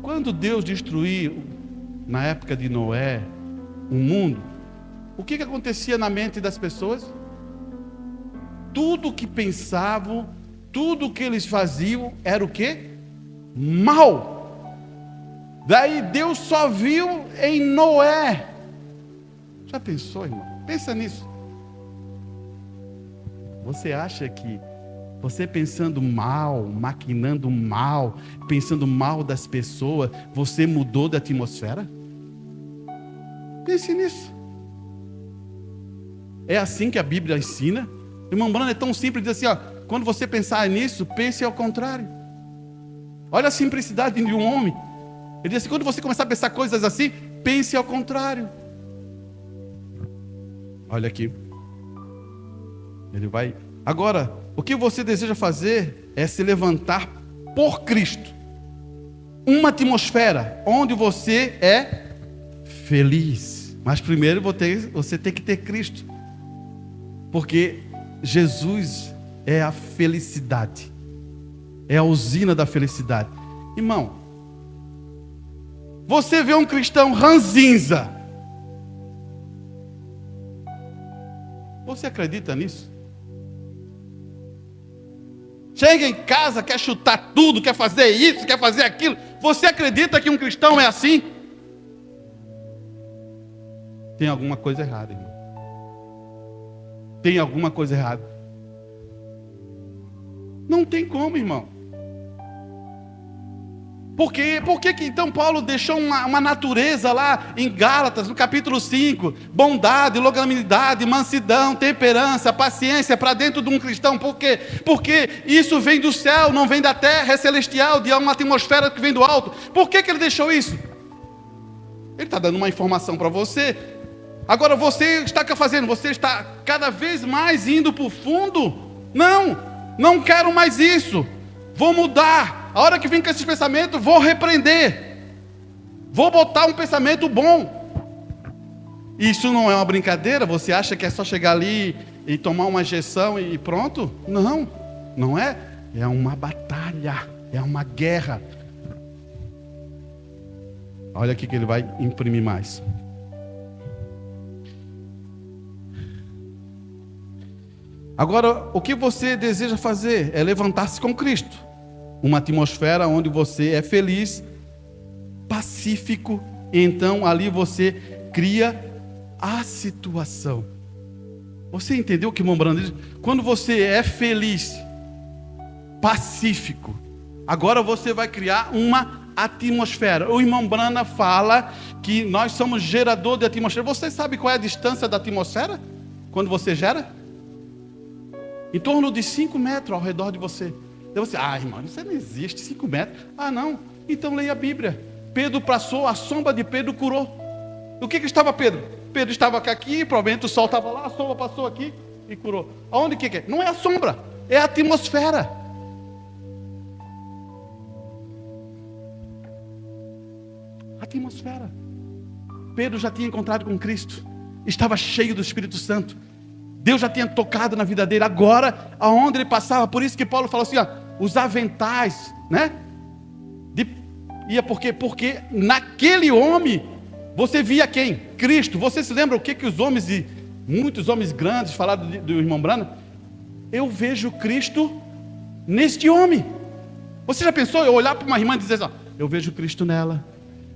Quando Deus destruiu, na época de Noé, o mundo, o que acontecia na mente das pessoas? Tudo que pensavam, tudo que eles faziam era o quê? Mal. Daí Deus só viu em Noé. Já pensou, irmão? Pensa nisso. Você acha que você pensando mal, maquinando mal, pensando mal das pessoas, você mudou da atmosfera? Pense nisso. É assim que a Bíblia ensina. Irmão Bruno, é tão simples, diz assim, ó, quando você pensar nisso, pense ao contrário. Olha a simplicidade de um homem. Ele diz assim, quando você começar a pensar coisas assim, pense ao contrário. Olha aqui. Ele vai. Agora, o que você deseja fazer é se levantar por Cristo. Uma atmosfera onde você é feliz. Mas primeiro você tem que ter Cristo. Porque Jesus é a felicidade. É a usina da felicidade. Irmão, você vê um cristão ranzinza. Você acredita nisso? Chega em casa, quer chutar tudo, quer fazer isso, quer fazer aquilo. Você acredita que um cristão é assim? Tem alguma coisa errada, irmão. Tem alguma coisa errada. Não tem como, irmão. Por que então Paulo deixou uma natureza lá em Gálatas, no capítulo 5, bondade, longanimidade, mansidão, temperança, paciência para dentro de um cristão? Por quê? Porque isso vem do céu, não vem da terra, é celestial, de uma atmosfera que vem do alto. Por que ele deixou isso? Ele está dando uma informação para você. Agora você está fazendo? Você está cada vez mais indo para o fundo? Não quero mais isso. Vou mudar. A hora que vem com esses pensamentos, vou repreender. Vou botar um pensamento bom. Isso não é uma brincadeira? Você acha que é só chegar ali e tomar uma injeção e pronto? Não é. É uma batalha, é uma guerra. Olha aqui que ele vai imprimir mais. Agora, o que você deseja fazer é levantar-se com Cristo. Uma atmosfera onde você é feliz, pacífico, e então ali você cria a situação. Você entendeu o que o irmão Brando diz? Quando você é feliz, pacífico, agora você vai criar uma atmosfera. O irmão Brana fala que nós somos gerador de atmosfera. Você sabe qual é a distância da atmosfera? Quando você gera? Em torno de 5 metros ao redor de você. Então você, irmão, isso não existe, 5 metros. Não, então leia a Bíblia. Pedro passou, a sombra de Pedro curou. O que estava Pedro? Pedro estava aqui, provavelmente o sol estava lá, a sombra passou aqui e curou. Aonde que é? Não é a sombra, é a atmosfera. atmosfera. Pedro já tinha encontrado com Cristo, estava cheio do Espírito Santo. Deus já tinha tocado na vida dele. Agora, aonde ele passava, por isso que Paulo falou assim, ó, os aventais, né? Porque naquele homem, você via quem? Cristo. Você se lembra o que os homens, e muitos homens grandes falaram do irmão Branham? Eu vejo Cristo neste homem. Você já pensou eu olhar para uma irmã e dizer assim, ó, eu vejo Cristo nela,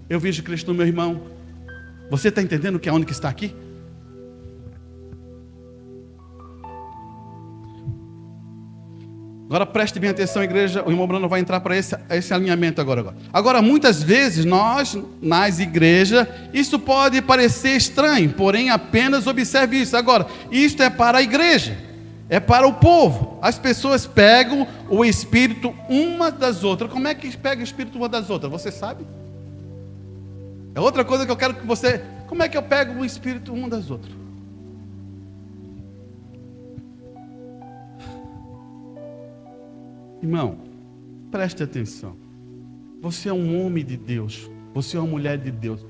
eu vejo Cristo no meu irmão. Você está entendendo que é onde que está aqui? Agora preste bem atenção, igreja. O irmão Bruno vai entrar para esse alinhamento agora. Agora, muitas vezes nós, nas igrejas, isso pode parecer estranho, porém apenas observe isso. Agora, isto é para a igreja, é para o povo. As pessoas pegam o espírito uma das outras. Como é que pega o espírito uma das outras? Você sabe? É outra coisa que eu quero que você... Como é que eu pego o espírito uma das outras? Irmão, preste atenção. Você é um homem de Deus. Você é uma mulher de Deus.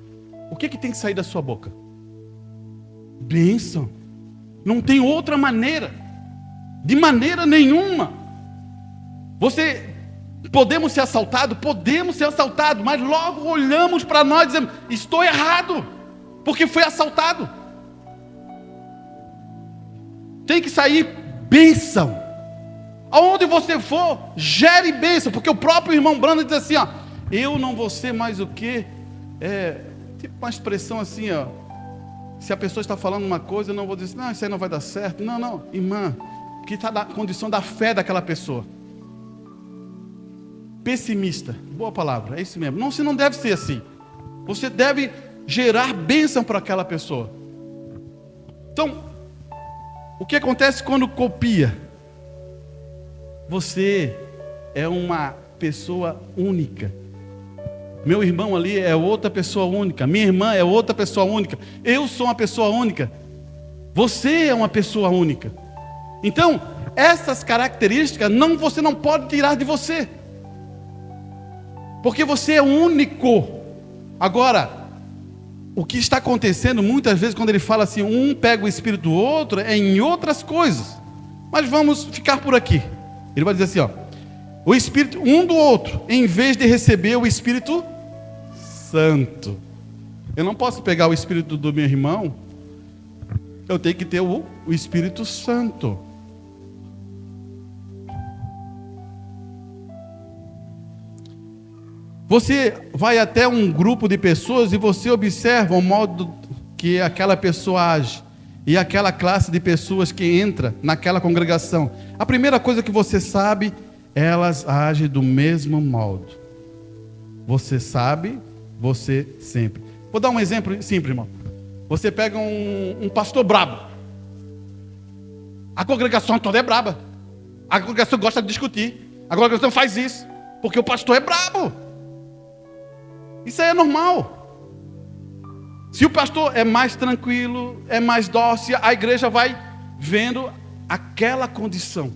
O que tem que sair da sua boca? Bênção. Não tem outra maneira. De maneira nenhuma. Podemos ser assaltados? Podemos ser assaltados. Mas logo olhamos para nós e dizemos, estou errado. Porque fui assaltado. Tem que sair bênção. Aonde você for, gere bênção, porque o próprio irmão Branham diz assim, ó, eu não vou ser mais o que, tipo uma expressão assim, ó, se a pessoa está falando uma coisa, eu não vou dizer, não, isso aí não vai dar certo, não, irmã, que está na condição da fé daquela pessoa, pessimista, boa palavra, é isso mesmo, não, você não deve ser assim, você deve gerar bênção para aquela pessoa. Então, o que acontece quando copia? Você é uma pessoa única. Meu irmão ali é outra pessoa única. Minha irmã é outra pessoa única. Eu sou uma pessoa única. Você é uma pessoa única. Então, essas características você não pode tirar de você. Porque você é único. Agora, o que está acontecendo muitas vezes quando ele fala assim, um pega o espírito do outro, é em outras coisas. Mas vamos ficar por aqui. Ele vai dizer assim, ó, o espírito um do outro, em vez de receber o Espírito Santo. Eu não posso pegar o espírito do meu irmão, eu tenho que ter o Espírito Santo. Você vai até um grupo de pessoas e você observa o modo que aquela pessoa age. E aquela classe de pessoas que entra naquela congregação. A primeira coisa que você sabe, elas agem do mesmo modo. Você sabe, você sempre. Vou dar um exemplo simples, irmão. Você pega um pastor brabo. A congregação toda é braba. A congregação gosta de discutir. A congregação faz isso, porque o pastor é brabo. Isso aí é normal. Se o pastor é mais tranquilo, é mais dócil, a igreja vai vendo aquela condição.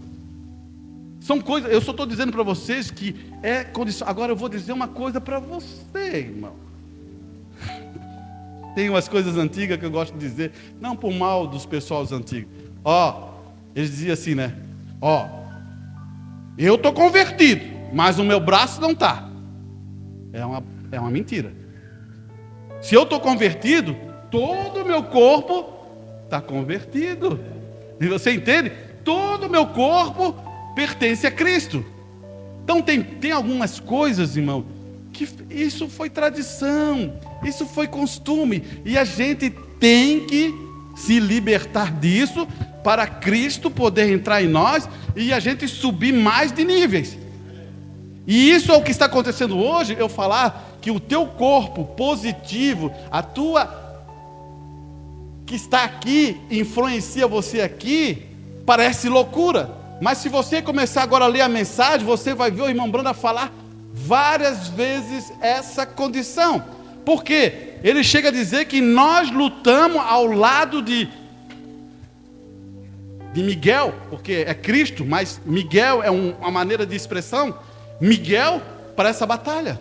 São coisas, eu só estou dizendo para vocês que é condição. Agora eu vou dizer uma coisa para você, irmão. Tem umas coisas antigas que eu gosto de dizer, não por mal dos pessoais antigos. Eles diziam assim, né? Eu estou convertido, mas o meu braço não está. É uma mentira. Se eu estou convertido, todo o meu corpo está convertido. E você entende? Todo o meu corpo pertence a Cristo. Então tem algumas coisas, irmão, que isso foi tradição, isso foi costume. E a gente tem que se libertar disso para Cristo poder entrar em nós e a gente subir mais de níveis. E isso é o que está acontecendo hoje, eu falar que o teu corpo positivo, a tua que está aqui, influencia você aqui, parece loucura. Mas se você começar agora a ler a mensagem, você vai ver o irmão Branham falar várias vezes essa condição. Por quê? Ele chega a dizer que nós lutamos ao lado de Miguel, porque é Cristo, mas Miguel é uma maneira de expressão. Miguel para essa batalha.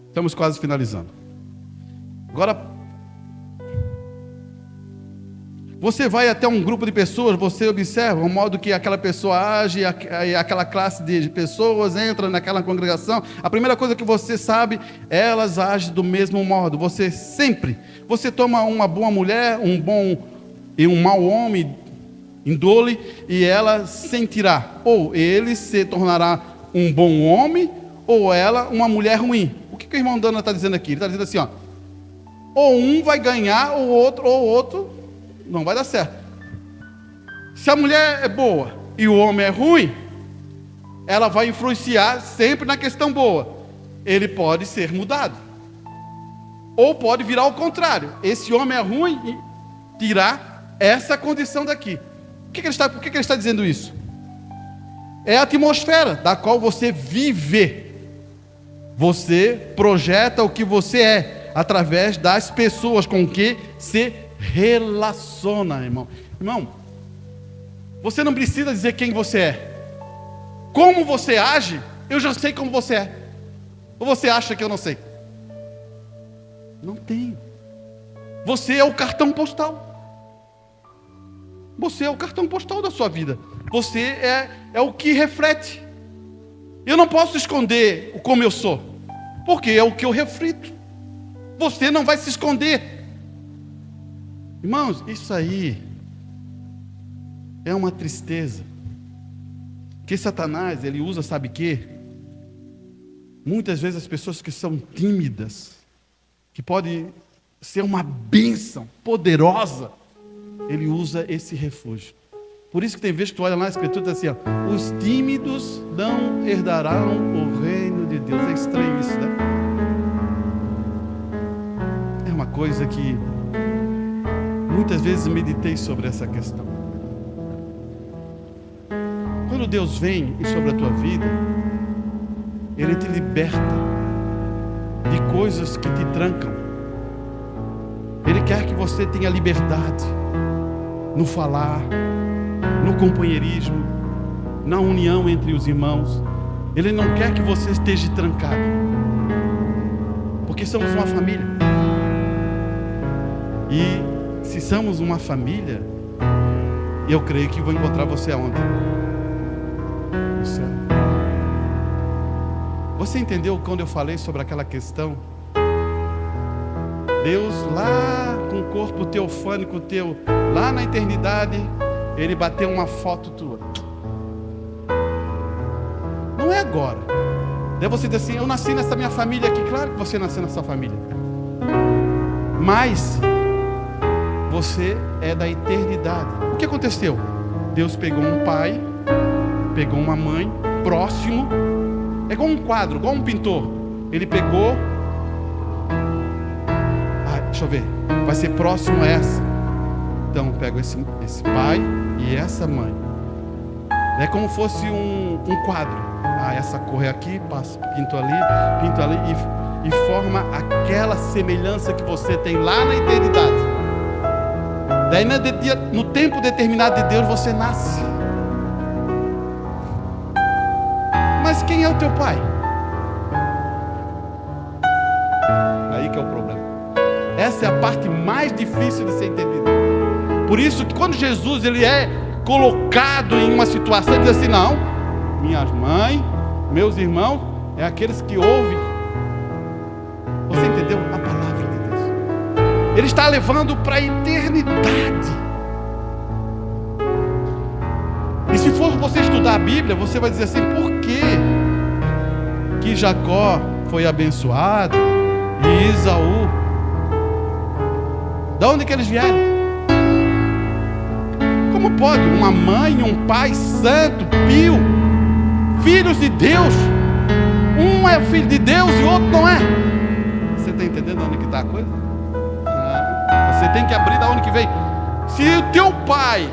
Estamos quase finalizando. Agora, você vai até um grupo de pessoas, você observa o modo que aquela pessoa age, aquela classe de pessoas entra naquela congregação. A primeira coisa que você sabe, elas agem do mesmo modo. Você toma uma boa mulher, um bom e um mau homem, indole, e ela sentirá, ou ele se tornará um bom homem, ou ela uma mulher ruim. O que o irmão Dana está dizendo aqui? Ele está dizendo assim, ó, ou um vai ganhar, ou outro não vai dar certo. Se a mulher é boa e o homem é ruim, ela vai influenciar sempre na questão boa. Ele pode ser mudado. Ou pode virar ao contrário. Esse homem é ruim e tirar essa condição daqui. Por que ele está dizendo isso? É a atmosfera da qual você vive. Você projeta o que você é através das pessoas com que se relaciona, irmão. Irmão, você não precisa dizer quem você é. Como você age, eu já sei como você é. Ou você acha que eu não sei? Não tenho. Você é o cartão postal. Você é o cartão postal da sua vida. Você é o que reflete. Eu não posso esconder como eu sou, porque é o que eu reflito. Você não vai se esconder. Irmãos, isso aí é uma tristeza. Que Satanás, ele usa, sabe o quê? Muitas vezes as pessoas que são tímidas, que podem ser uma bênção poderosa, ele usa esse refúgio. Por isso que tem vezes que tu olha lá na escritura e diz assim, ó, os tímidos não herdarão o reino de Deus. É estranho isso, né? É uma coisa que muitas vezes meditei sobre essa questão. Quando Deus vem sobre a tua vida, Ele te liberta de coisas que te trancam. Ele quer que você tenha liberdade no falar, no companheirismo, na união entre os irmãos. Ele não quer que você esteja trancado, porque somos uma família. E se somos uma família, eu creio que vou encontrar você aonde? No céu. Você entendeu quando eu falei sobre aquela questão? Deus lá com o corpo teofânico teu, lá na eternidade, Ele bateu uma foto tua. Não é agora. Daí você diz assim, eu nasci nessa minha família aqui. Claro que você nasceu nessa família, mas você é da eternidade. O que aconteceu? Deus pegou um pai, pegou uma mãe, próximo. É igual um quadro, igual um pintor. Ele pegou. Deixa eu ver. Vai ser próximo a essa. Então eu pego esse pai e essa mãe. É como fosse um quadro. Essa cor é aqui, pinto ali e forma aquela semelhança que você tem lá na eternidade. Daí no tempo determinado de Deus você nasce. Mas quem é o teu pai? Aí que é o problema. Essa é a parte mais difícil de ser entendida. Por isso que quando Jesus ele é colocado em uma situação, ele diz assim, não, minhas mães, meus irmãos, é aqueles que ouvem. Você entendeu? A palavra de Deus. Ele está levando para a eternidade. E se for você estudar a Bíblia, você vai dizer assim, por que Jacó foi abençoado e Esaú? Da onde que eles vieram? Como pode uma mãe e um pai santo, pio, filhos de Deus, um é filho de Deus e o outro não é? Você está entendendo onde que está a coisa? Você tem que abrir da onde que vem. Se o teu pai,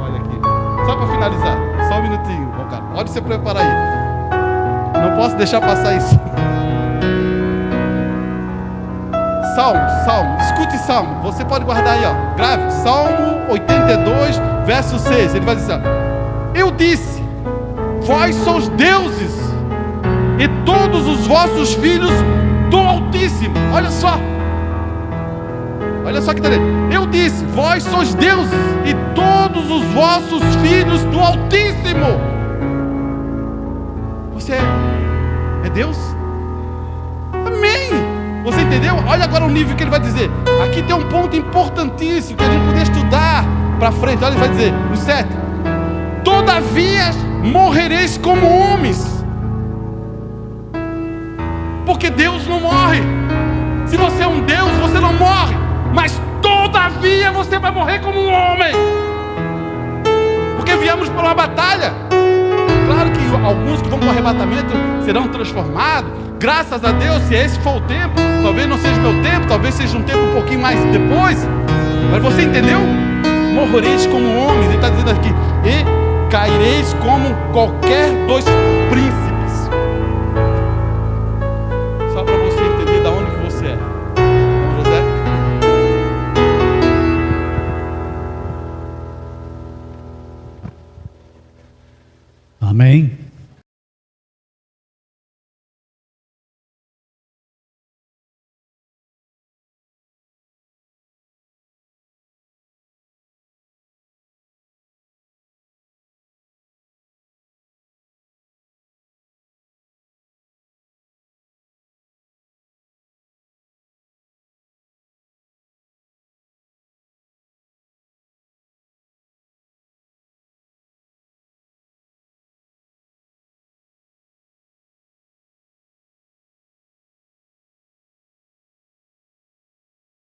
olha aqui, só para finalizar, só um minutinho, cara, pode se preparar aí, não posso deixar passar isso. Salmo, escute Salmo, você pode guardar aí, ó, grave, Salmo 82, verso 6, ele vai dizer, eu disse, vós sois deuses, e todos os vossos filhos do Altíssimo. Olha só que está dizendo. Eu disse, vós sois deuses e todos os vossos filhos do Altíssimo. Você é Deus? Amém. Você entendeu? Olha agora o nível que ele vai dizer. Aqui tem um ponto importantíssimo que a gente poder estudar para frente. Olha, ele vai dizer no 7: todavia morrereis como homens. Porque Deus não morre. Se você é um Deus, você não morre. Mas todavia você vai morrer como um homem. Porque viemos para uma batalha. Claro que alguns que vão para o arrebatamento serão transformados. Graças a Deus, se esse for o tempo. Talvez não seja o meu tempo, talvez seja um tempo um pouquinho mais depois. Mas você entendeu? Morrereis como homens. Ele está dizendo aqui: e caireis como qualquer dos príncipes. Só para você entender de onde que você é. José? Amém.